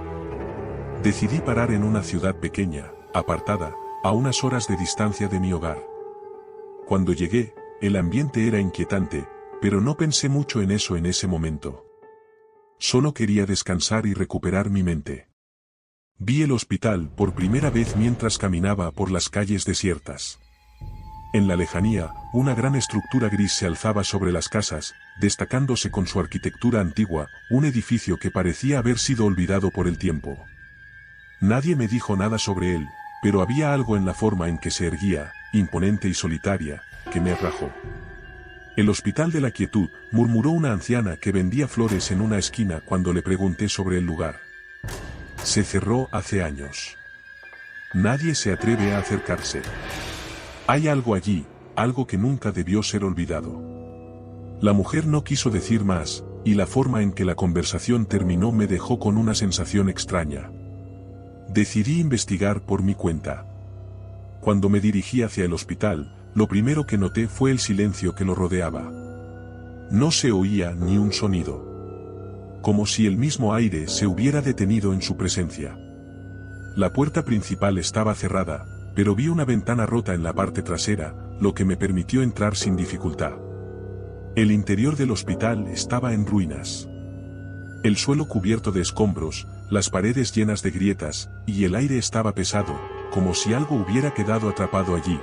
Decidí parar en una ciudad pequeña, apartada, a unas horas de distancia de mi hogar. Cuando llegué, el ambiente era inquietante, pero no pensé mucho en eso en ese momento. Solo quería descansar y recuperar mi mente. Vi el hospital por primera vez mientras caminaba por las calles desiertas. En la lejanía, una gran estructura gris se alzaba sobre las casas, destacándose con su arquitectura antigua, un edificio que parecía haber sido olvidado por el tiempo. Nadie me dijo nada sobre él, pero había algo en la forma en que se erguía, imponente y solitaria, que me atrajo. El Hospital de la Quietud, murmuró una anciana que vendía flores en una esquina cuando le pregunté sobre el lugar. Se cerró hace años. Nadie se atreve a acercarse. Hay algo allí, algo que nunca debió ser olvidado. La mujer no quiso decir más, y la forma en que la conversación terminó me dejó con una sensación extraña. Decidí investigar por mi cuenta. Cuando me dirigí hacia el hospital, lo primero que noté fue el silencio que lo rodeaba. No se oía ni un sonido. Como si el mismo aire se hubiera detenido en su presencia. La puerta principal estaba cerrada, pero vi una ventana rota en la parte trasera, lo que me permitió entrar sin dificultad. El interior del hospital estaba en ruinas. El suelo cubierto de escombros, las paredes llenas de grietas, y el aire estaba pesado, como si algo hubiera quedado atrapado allí.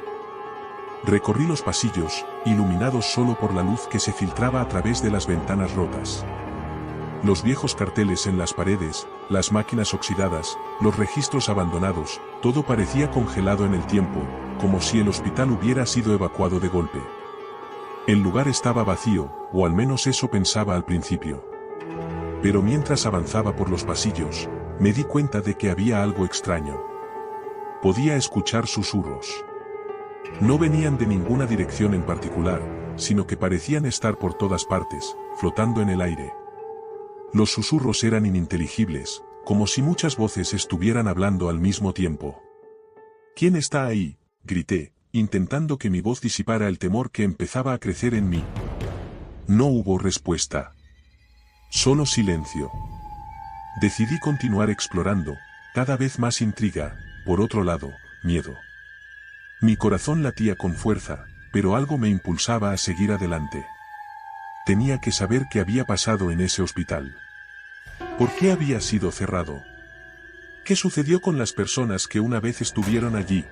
Recorrí los pasillos, iluminados solo por la luz que se filtraba a través de las ventanas rotas. Los viejos carteles en las paredes, las máquinas oxidadas, los registros abandonados, todo parecía congelado en el tiempo, como si el hospital hubiera sido evacuado de golpe. El lugar estaba vacío, o al menos eso pensaba al principio. Pero mientras avanzaba por los pasillos, me di cuenta de que había algo extraño. Podía escuchar susurros. No venían de ninguna dirección en particular, sino que parecían estar por todas partes, flotando en el aire. Los susurros eran ininteligibles, como si muchas voces estuvieran hablando al mismo tiempo. ¿Quién está ahí?, grité, intentando que mi voz disipara el temor que empezaba a crecer en mí. No hubo respuesta. Solo silencio. Decidí continuar explorando, cada vez más intriga, por otro lado, miedo. Mi corazón latía con fuerza, pero algo me impulsaba a seguir adelante. Tenía que saber qué había pasado en ese hospital. ¿Por qué había sido cerrado? ¿Qué sucedió con las personas que una vez estuvieron allí?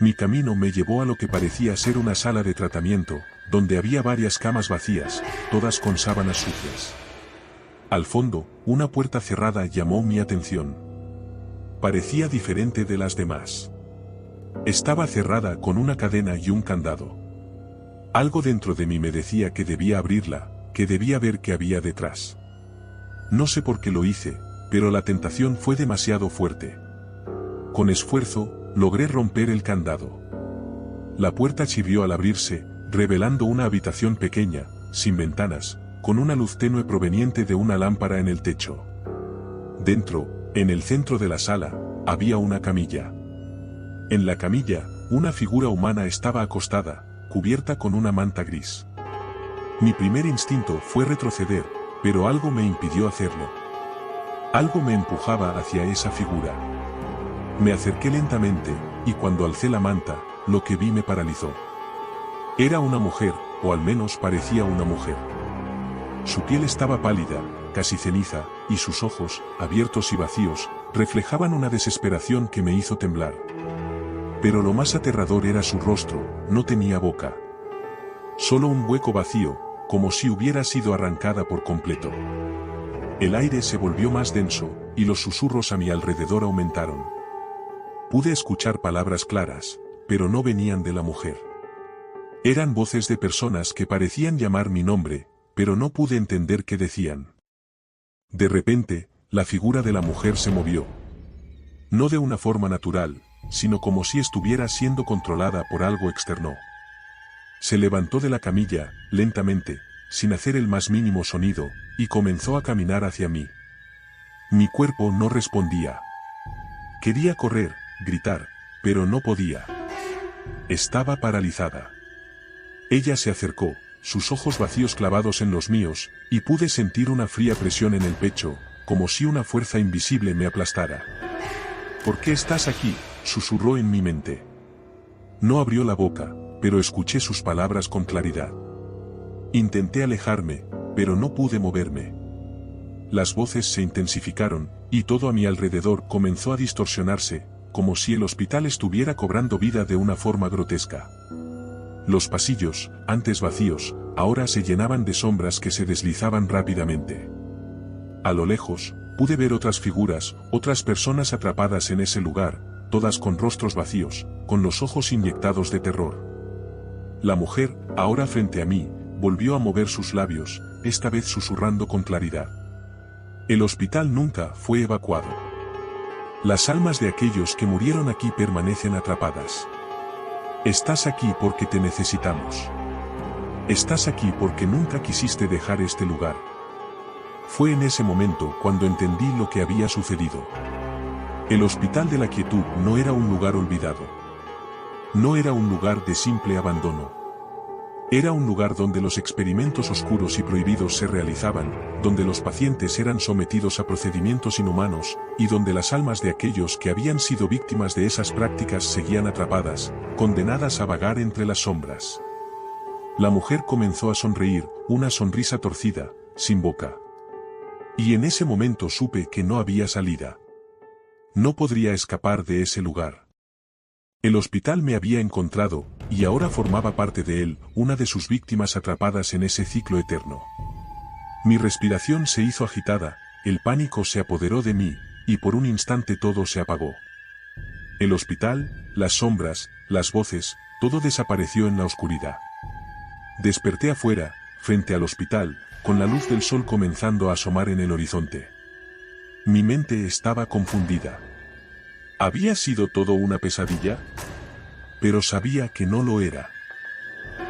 Mi camino me llevó a lo que parecía ser una sala de tratamiento, donde había varias camas vacías, todas con sábanas sucias. Al fondo, una puerta cerrada llamó mi atención. Parecía diferente de las demás. Estaba cerrada con una cadena y un candado. Algo dentro de mí me decía que debía abrirla, que debía ver qué había detrás. No sé por qué lo hice, pero la tentación fue demasiado fuerte. Con esfuerzo, logré romper el candado. La puerta chirrió al abrirse, revelando una habitación pequeña, sin ventanas, con una luz tenue proveniente de una lámpara en el techo. Dentro, en el centro de la sala, había una camilla. En la camilla, una figura humana estaba acostada, cubierta con una manta gris. Mi primer instinto fue retroceder, pero algo me impidió hacerlo. Algo me empujaba hacia esa figura. Me acerqué lentamente, y cuando alcé la manta, lo que vi me paralizó. Era una mujer, o al menos parecía una mujer. Su piel estaba pálida, casi ceniza, y sus ojos, abiertos y vacíos, reflejaban una desesperación que me hizo temblar. Pero lo más aterrador era su rostro, no tenía boca. Solo un hueco vacío, como si hubiera sido arrancada por completo. El aire se volvió más denso, y los susurros a mi alrededor aumentaron. Pude escuchar palabras claras, pero no venían de la mujer. Eran voces de personas que parecían llamar mi nombre, pero no pude entender qué decían. De repente, la figura de la mujer se movió. No de una forma natural, sino como si estuviera siendo controlada por algo externo. Se levantó de la camilla, lentamente, sin hacer el más mínimo sonido, y comenzó a caminar hacia mí. Mi cuerpo no respondía. Quería correr, gritar, pero no podía. Estaba paralizada. Ella se acercó, sus ojos vacíos clavados en los míos, y pude sentir una fría presión en el pecho, como si una fuerza invisible me aplastara. ¿Por qué estás aquí?, susurró en mi mente. No abrió la boca, pero escuché sus palabras con claridad. Intenté alejarme, pero no pude moverme. Las voces se intensificaron, y todo a mi alrededor comenzó a distorsionarse, como si el hospital estuviera cobrando vida de una forma grotesca. Los pasillos, antes vacíos, ahora se llenaban de sombras que se deslizaban rápidamente. A lo lejos, pude ver otras figuras, otras personas atrapadas en ese lugar, todas con rostros vacíos, con los ojos inyectados de terror. La mujer, ahora frente a mí, volvió a mover sus labios, esta vez susurrando con claridad. El hospital nunca fue evacuado. Las almas de aquellos que murieron aquí permanecen atrapadas. Estás aquí porque te necesitamos. Estás aquí porque nunca quisiste dejar este lugar. Fue en ese momento cuando entendí lo que había sucedido. El Hospital de la Quietud no era un lugar olvidado. No era un lugar de simple abandono. Era un lugar donde los experimentos oscuros y prohibidos se realizaban, donde los pacientes eran sometidos a procedimientos inhumanos, y donde las almas de aquellos que habían sido víctimas de esas prácticas seguían atrapadas, condenadas a vagar entre las sombras. La mujer comenzó a sonreír, una sonrisa torcida, sin boca. Y en ese momento supe que no había salida. No podría escapar de ese lugar. El hospital me había encontrado, y ahora formaba parte de él, una de sus víctimas atrapadas en ese ciclo eterno. Mi respiración se hizo agitada, el pánico se apoderó de mí, y por un instante todo se apagó. El hospital, las sombras, las voces, todo desapareció en la oscuridad. Desperté afuera, frente al hospital, con la luz del sol comenzando a asomar en el horizonte. Mi mente estaba confundida. ¿Había sido todo una pesadilla? Pero sabía que no lo era.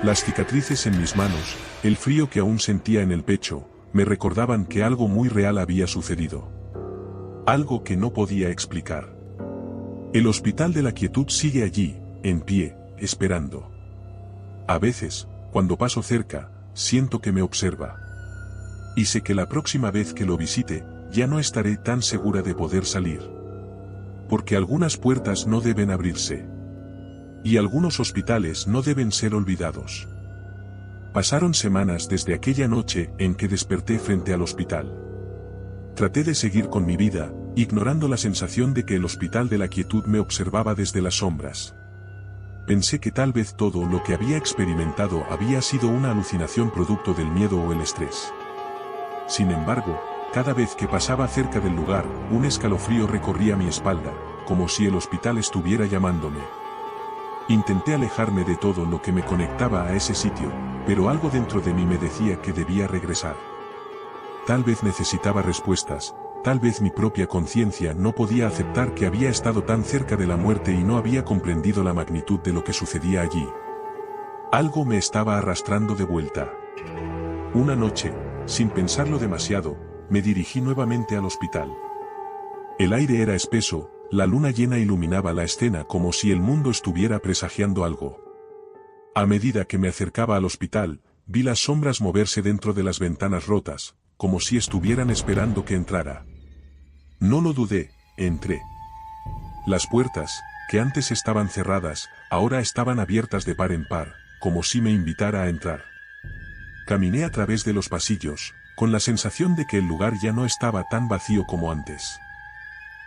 Las cicatrices en mis manos, el frío que aún sentía en el pecho, me recordaban que algo muy real había sucedido. Algo que no podía explicar. El Hospital de la Quietud sigue allí, en pie, esperando. A veces, cuando paso cerca, siento que me observa. Y sé que la próxima vez que lo visite, ya no estaré tan segura de poder salir. Porque algunas puertas no deben abrirse. Y algunos hospitales no deben ser olvidados. Pasaron semanas desde aquella noche en que desperté frente al hospital. Traté de seguir con mi vida, ignorando la sensación de que el Hospital de la Quietud me observaba desde las sombras. Pensé que tal vez todo lo que había experimentado había sido una alucinación producto del miedo o el estrés. Sin embargo, cada vez que pasaba cerca del lugar, un escalofrío recorría mi espalda, como si el hospital estuviera llamándome. Intenté alejarme de todo lo que me conectaba a ese sitio, pero algo dentro de mí me decía que debía regresar. Tal vez necesitaba respuestas, tal vez mi propia conciencia no podía aceptar que había estado tan cerca de la muerte y no había comprendido la magnitud de lo que sucedía allí. Algo me estaba arrastrando de vuelta. Una noche, sin pensarlo demasiado, me dirigí nuevamente al hospital. El aire era espeso, la luna llena iluminaba la escena como si el mundo estuviera presagiando algo. A medida que me acercaba al hospital, vi las sombras moverse dentro de las ventanas rotas, como si estuvieran esperando que entrara. No lo dudé, entré. Las puertas, que antes estaban cerradas, ahora estaban abiertas de par en par, como si me invitara a entrar. Caminé a través de los pasillos, con la sensación de que el lugar ya no estaba tan vacío como antes.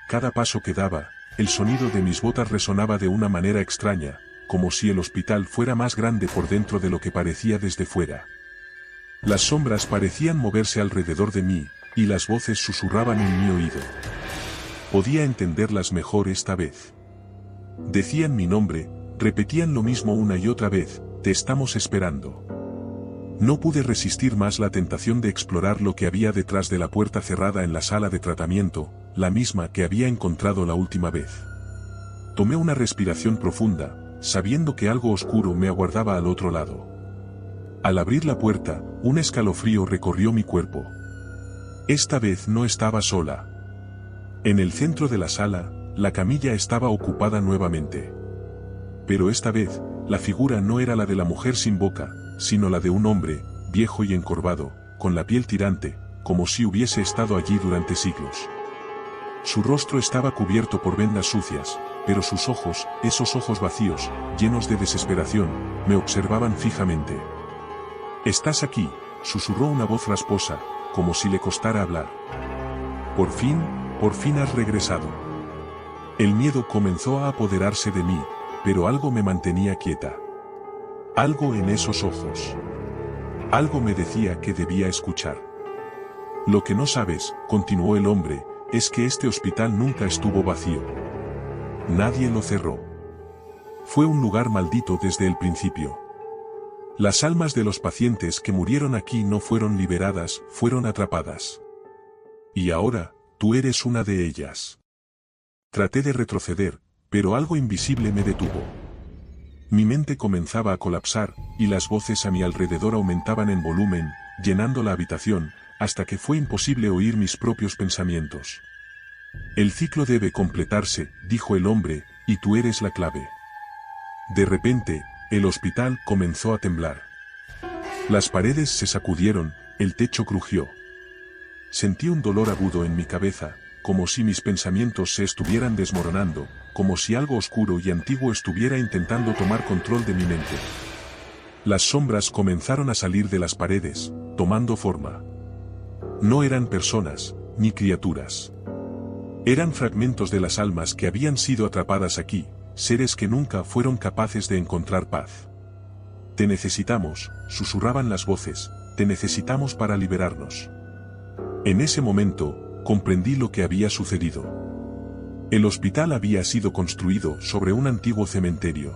Cada paso que daba, el sonido de mis botas resonaba de una manera extraña, como si el hospital fuera más grande por dentro de lo que parecía desde fuera. Las sombras parecían moverse alrededor de mí, y las voces susurraban en mi oído. Podía entenderlas mejor esta vez. Decían mi nombre, repetían lo mismo una y otra vez, te estamos esperando. No pude resistir más la tentación de explorar lo que había detrás de la puerta cerrada en la sala de tratamiento, la misma que había encontrado la última vez. Tomé una respiración profunda, sabiendo que algo oscuro me aguardaba al otro lado. Al abrir la puerta, un escalofrío recorrió mi cuerpo. Esta vez no estaba sola. En el centro de la sala, la camilla estaba ocupada nuevamente. Pero esta vez, La figura no era la de la mujer sin boca, sino la de un hombre, viejo y encorvado, con la piel tirante, como si hubiese estado allí durante siglos. Su rostro estaba cubierto por vendas sucias, pero sus ojos, esos ojos vacíos, llenos de desesperación, me observaban fijamente. «Estás aquí», susurró una voz rasposa, como si le costara hablar. Por fin has regresado». El miedo comenzó a apoderarse de mí, pero algo me mantenía quieta. Algo en esos ojos. Algo me decía que debía escuchar. «Lo que no sabes», continuó el hombre, «es que este hospital nunca estuvo vacío. Nadie lo cerró. Fue un lugar maldito desde el principio. Las almas de los pacientes que murieron aquí no fueron liberadas, fueron atrapadas. Y ahora, tú eres una de ellas». Traté de retroceder, pero algo invisible me detuvo. Mi mente comenzaba a colapsar, y las voces a mi alrededor aumentaban en volumen, llenando la habitación, hasta que fue imposible oír mis propios pensamientos. «El ciclo debe completarse», dijo el hombre, «y tú eres la clave». De repente, el hospital comenzó a temblar. Las paredes se sacudieron, el techo crujió. Sentí un dolor agudo en mi cabeza, como si mis pensamientos se estuvieran desmoronando, como si algo oscuro y antiguo estuviera intentando tomar control de mi mente. Las sombras comenzaron a salir de las paredes, tomando forma. No eran personas, ni criaturas. Eran fragmentos de las almas que habían sido atrapadas aquí, seres que nunca fueron capaces de encontrar paz. «Te necesitamos», susurraban las voces, «te necesitamos para liberarnos». En ese momento, comprendí lo que había sucedido. El hospital había sido construido sobre un antiguo cementerio.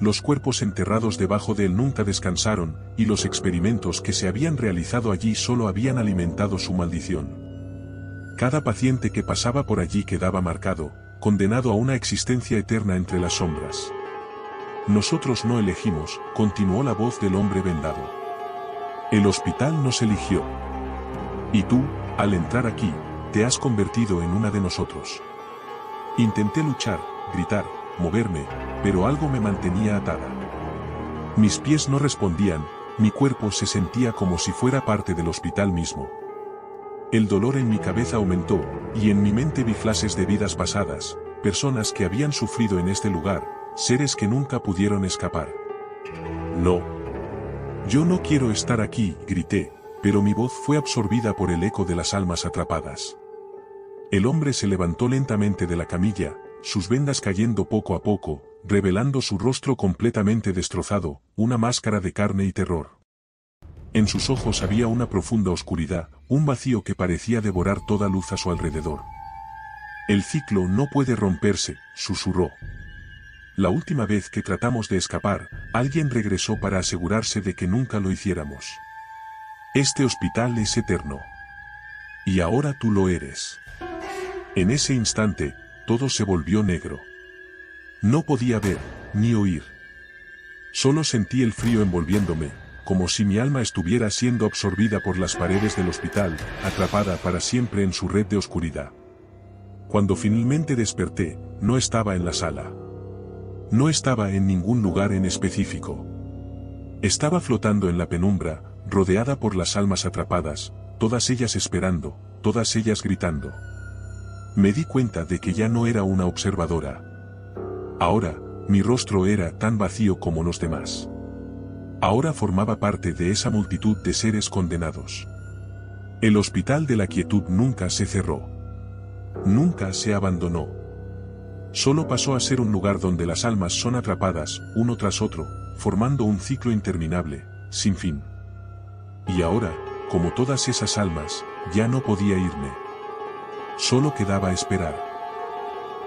Los cuerpos enterrados debajo de él nunca descansaron, y los experimentos que se habían realizado allí solo habían alimentado su maldición. Cada paciente que pasaba por allí quedaba marcado, condenado a una existencia eterna entre las sombras. «Nosotros no elegimos», continuó la voz del hombre vendado. «El hospital nos eligió. Y tú, al entrar aquí, te has convertido en una de nosotros». Intenté luchar, gritar, moverme, pero algo me mantenía atada. Mis pies no respondían, mi cuerpo se sentía como si fuera parte del hospital mismo. El dolor en mi cabeza aumentó, y en mi mente vi flashes de vidas pasadas, personas que habían sufrido en este lugar, seres que nunca pudieron escapar. «No. Yo no quiero estar aquí», grité, pero mi voz fue absorbida por el eco de las almas atrapadas. El hombre se levantó lentamente de la camilla, sus vendas cayendo poco a poco, revelando su rostro completamente destrozado, una máscara de carne y terror. En sus ojos había una profunda oscuridad, un vacío que parecía devorar toda luz a su alrededor. «El ciclo no puede romperse», susurró. «La última vez que tratamos de escapar, alguien regresó para asegurarse de que nunca lo hiciéramos. Este hospital es eterno. Y ahora tú lo eres». En ese instante, todo se volvió negro. No podía ver, ni oír. Solo sentí el frío envolviéndome, como si mi alma estuviera siendo absorbida por las paredes del hospital, atrapada para siempre en su red de oscuridad. Cuando finalmente desperté, no estaba en la sala. No estaba en ningún lugar en específico. Estaba flotando en la penumbra, rodeada por las almas atrapadas, todas ellas esperando, todas ellas gritando. Me di cuenta de que ya no era una observadora. Ahora, mi rostro era tan vacío como los demás. Ahora formaba parte de esa multitud de seres condenados. El hospital de la quietud nunca se cerró. Nunca se abandonó. Solo pasó a ser un lugar donde las almas son atrapadas, uno tras otro, formando un ciclo interminable, sin fin. Y ahora, como todas esas almas, ya no podía irme. Solo quedaba esperar.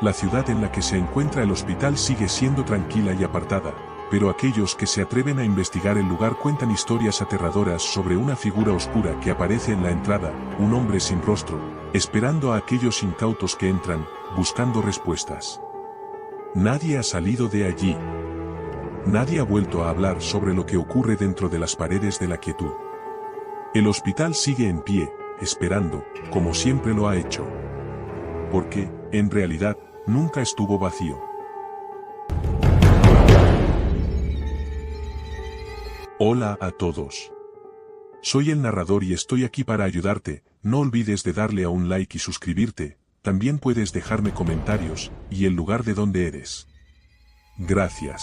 La ciudad en la que se encuentra el hospital sigue siendo tranquila y apartada, pero aquellos que se atreven a investigar el lugar cuentan historias aterradoras sobre una figura oscura que aparece en la entrada, un hombre sin rostro, esperando a aquellos incautos que entran, buscando respuestas. Nadie ha salido de allí. Nadie ha vuelto a hablar sobre lo que ocurre dentro de las paredes de la quietud. El hospital sigue en pie, esperando, como siempre lo ha hecho. Porque, en realidad, nunca estuvo vacío. Hola a todos. Soy el narrador y estoy aquí para ayudarte. No olvides de darle a un like y suscribirte. También puedes dejarme comentarios y el lugar de donde eres. Gracias.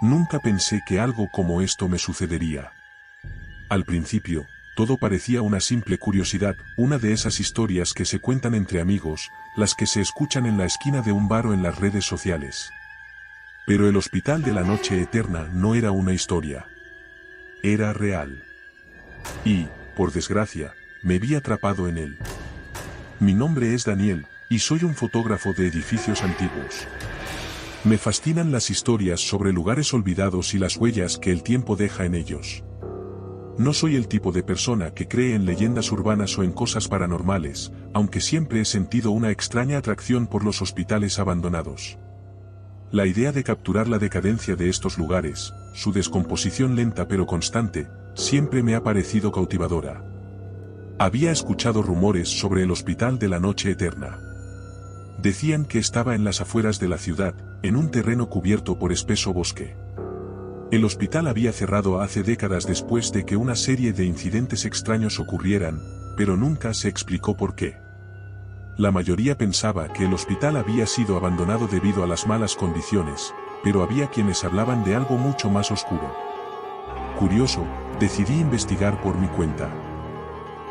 Nunca pensé que algo como esto me sucedería. Al principio, todo parecía una simple curiosidad, una de esas historias que se cuentan entre amigos, las que se escuchan en la esquina de un bar o en las redes sociales. Pero el Hospital de la Noche Eterna no era una historia. Era real. Y, por desgracia, me vi atrapado en él. Mi nombre es Daniel, y soy un fotógrafo de edificios antiguos. Me fascinan las historias sobre lugares olvidados y las huellas que el tiempo deja en ellos. No soy el tipo de persona que cree en leyendas urbanas o en cosas paranormales, aunque siempre he sentido una extraña atracción por los hospitales abandonados. La idea de capturar la decadencia de estos lugares, su descomposición lenta pero constante, siempre me ha parecido cautivadora. Había escuchado rumores sobre el Hospital de la Noche Eterna. Decían que estaba en las afueras de la ciudad, en un terreno cubierto por espeso bosque. El hospital había cerrado hace décadas después de que una serie de incidentes extraños ocurrieran, pero nunca se explicó por qué. La mayoría pensaba que el hospital había sido abandonado debido a las malas condiciones, pero había quienes hablaban de algo mucho más oscuro. Curioso, decidí investigar por mi cuenta.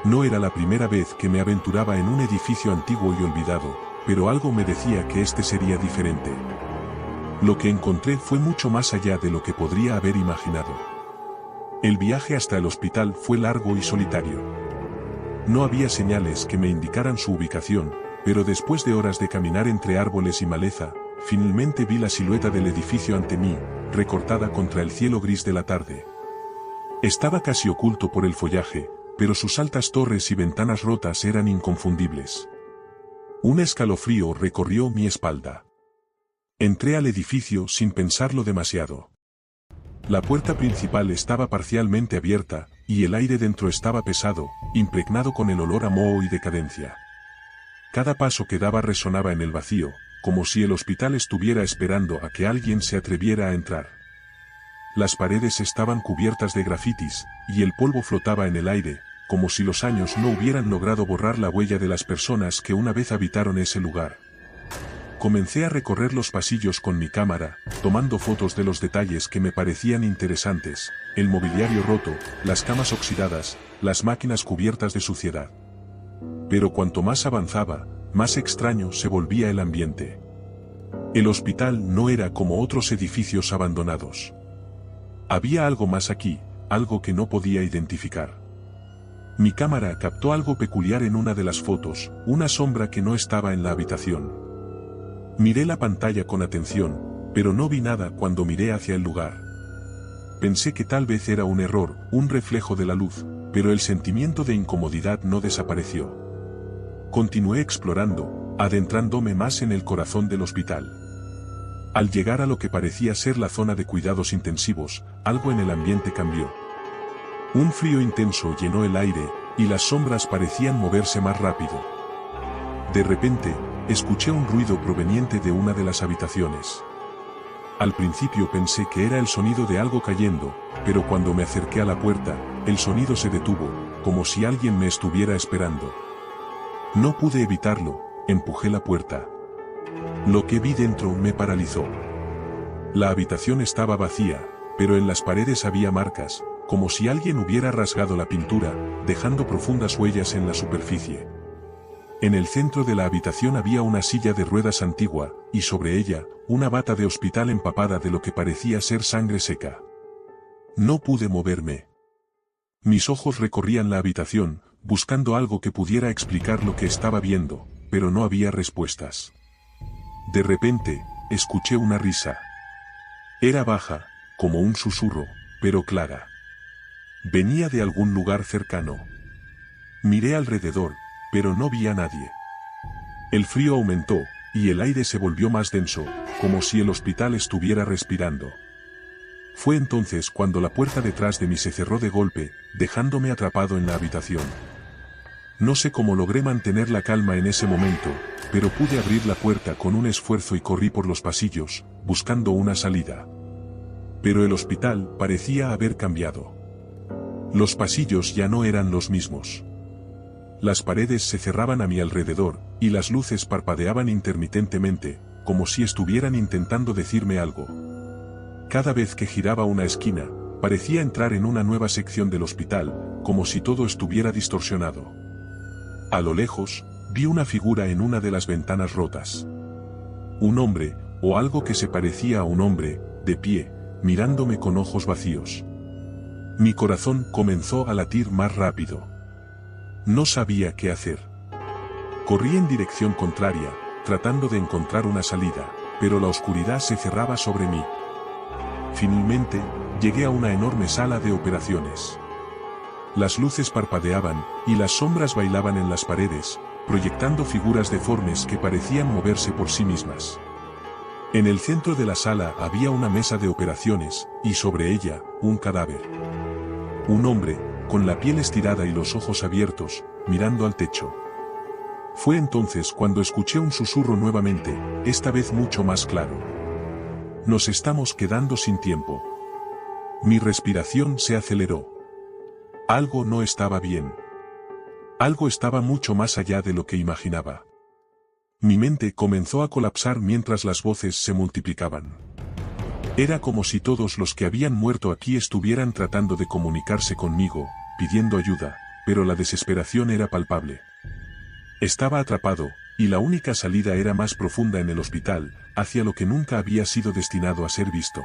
No era la primera vez que me aventuraba en un edificio antiguo y olvidado, pero algo me decía que este sería diferente. Lo que encontré fue mucho más allá de lo que podría haber imaginado. El viaje hasta el hospital fue largo y solitario. No había señales que me indicaran su ubicación, pero después de horas de caminar entre árboles y maleza, finalmente vi la silueta del edificio ante mí, recortada contra el cielo gris de la tarde. Estaba casi oculto por el follaje, pero sus altas torres y ventanas rotas eran inconfundibles. Un escalofrío recorrió mi espalda. Entré al edificio sin pensarlo demasiado. La puerta principal estaba parcialmente abierta, y el aire dentro estaba pesado, impregnado con el olor a moho y decadencia. Cada paso que daba resonaba en el vacío, como si el hospital estuviera esperando a que alguien se atreviera a entrar. Las paredes estaban cubiertas de grafitis, y el polvo flotaba en el aire, como si los años no hubieran logrado borrar la huella de las personas que una vez habitaron ese lugar. Comencé a recorrer los pasillos con mi cámara, tomando fotos de los detalles que me parecían interesantes, el mobiliario roto, las camas oxidadas, las máquinas cubiertas de suciedad. Pero cuanto más avanzaba, más extraño se volvía el ambiente. El hospital no era como otros edificios abandonados. Había algo más aquí, algo que no podía identificar. Mi cámara captó algo peculiar en una de las fotos, una sombra que no estaba en la habitación. Miré la pantalla con atención, pero no vi nada cuando miré hacia el lugar. Pensé que tal vez era un error, un reflejo de la luz, pero el sentimiento de incomodidad no desapareció. Continué explorando, adentrándome más en el corazón del hospital. Al llegar a lo que parecía ser la zona de cuidados intensivos, algo en el ambiente cambió. Un frío intenso llenó el aire, y las sombras parecían moverse más rápido. De repente, escuché un ruido proveniente de una de las habitaciones. Al principio pensé que era el sonido de algo cayendo, pero cuando me acerqué a la puerta, el sonido se detuvo, como si alguien me estuviera esperando. No pude evitarlo, empujé la puerta. Lo que vi dentro me paralizó. La habitación estaba vacía, pero en las paredes había marcas, como si alguien hubiera rasgado la pintura, dejando profundas huellas en la superficie. En el centro de la habitación había una silla de ruedas antigua, y sobre ella, una bata de hospital empapada de lo que parecía ser sangre seca. No pude moverme. Mis ojos recorrían la habitación, buscando algo que pudiera explicar lo que estaba viendo, pero no había respuestas. De repente, escuché una risa. Era baja, como un susurro, pero clara. Venía de algún lugar cercano. Miré alrededor, pero no vi a nadie. El frío aumentó, y el aire se volvió más denso, como si el hospital estuviera respirando. Fue entonces cuando la puerta detrás de mí se cerró de golpe, dejándome atrapado en la habitación. No sé cómo logré mantener la calma en ese momento, pero pude abrir la puerta con un esfuerzo y corrí por los pasillos, buscando una salida. Pero el hospital parecía haber cambiado. Los pasillos ya no eran los mismos. Las paredes se cerraban a mi alrededor, y las luces parpadeaban intermitentemente, como si estuvieran intentando decirme algo. Cada vez que giraba una esquina, parecía entrar en una nueva sección del hospital, como si todo estuviera distorsionado. A lo lejos, vi una figura en una de las ventanas rotas. Un hombre, o algo que se parecía a un hombre, de pie, mirándome con ojos vacíos. Mi corazón comenzó a latir más rápido. No sabía qué hacer. Corrí en dirección contraria, tratando de encontrar una salida, pero la oscuridad se cerraba sobre mí. Finalmente, llegué a una enorme sala de operaciones. Las luces parpadeaban, y las sombras bailaban en las paredes, proyectando figuras deformes que parecían moverse por sí mismas. En el centro de la sala había una mesa de operaciones, y sobre ella, un cadáver. Un hombre, con la piel estirada y los ojos abiertos, mirando al techo. Fue entonces cuando escuché un susurro nuevamente, esta vez mucho más claro. Nos estamos quedando sin tiempo. Mi respiración se aceleró. Algo no estaba bien. Algo estaba mucho más allá de lo que imaginaba. Mi mente comenzó a colapsar mientras las voces se multiplicaban. Era como si todos los que habían muerto aquí estuvieran tratando de comunicarse conmigo, pidiendo ayuda, pero la desesperación era palpable. Estaba atrapado, y la única salida era más profunda en el hospital, hacia lo que nunca había sido destinado a ser visto.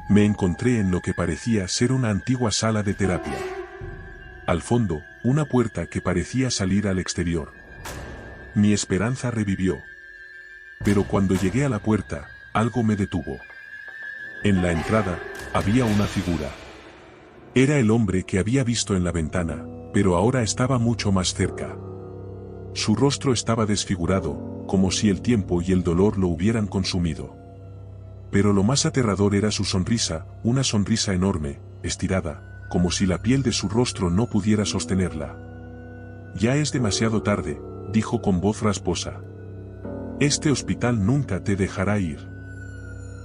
Me encontré en lo que parecía ser una antigua sala de terapia. Al fondo, una puerta que parecía salir al exterior. Mi esperanza revivió. Pero cuando llegué a la puerta, algo me detuvo. En la entrada, había una figura. Era el hombre que había visto en la ventana, pero ahora estaba mucho más cerca. Su rostro estaba desfigurado, como si el tiempo y el dolor lo hubieran consumido. Pero lo más aterrador era su sonrisa, una sonrisa enorme, estirada, como si la piel de su rostro no pudiera sostenerla. Ya es demasiado tarde, dijo con voz rasposa. Este hospital nunca te dejará ir.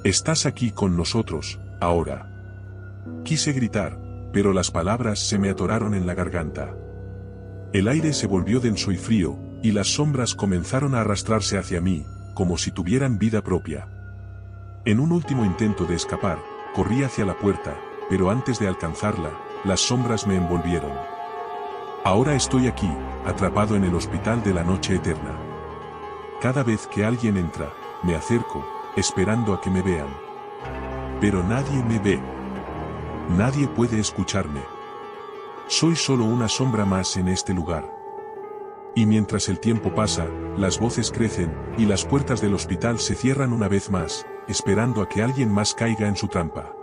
Estás aquí con nosotros, ahora. Quise gritar, pero las palabras se me atoraron en la garganta. El aire se volvió denso y frío, y las sombras comenzaron a arrastrarse hacia mí, como si tuvieran vida propia. En un último intento de escapar, corrí hacia la puerta, pero antes de alcanzarla, las sombras me envolvieron. Ahora estoy aquí, atrapado en el hospital de la noche eterna. Cada vez que alguien entra, me acerco, esperando a que me vean. Pero nadie me ve. Nadie puede escucharme. Soy solo una sombra más en este lugar. Y mientras el tiempo pasa, las voces crecen, y las puertas del hospital se cierran una vez más, esperando a que alguien más caiga en su trampa.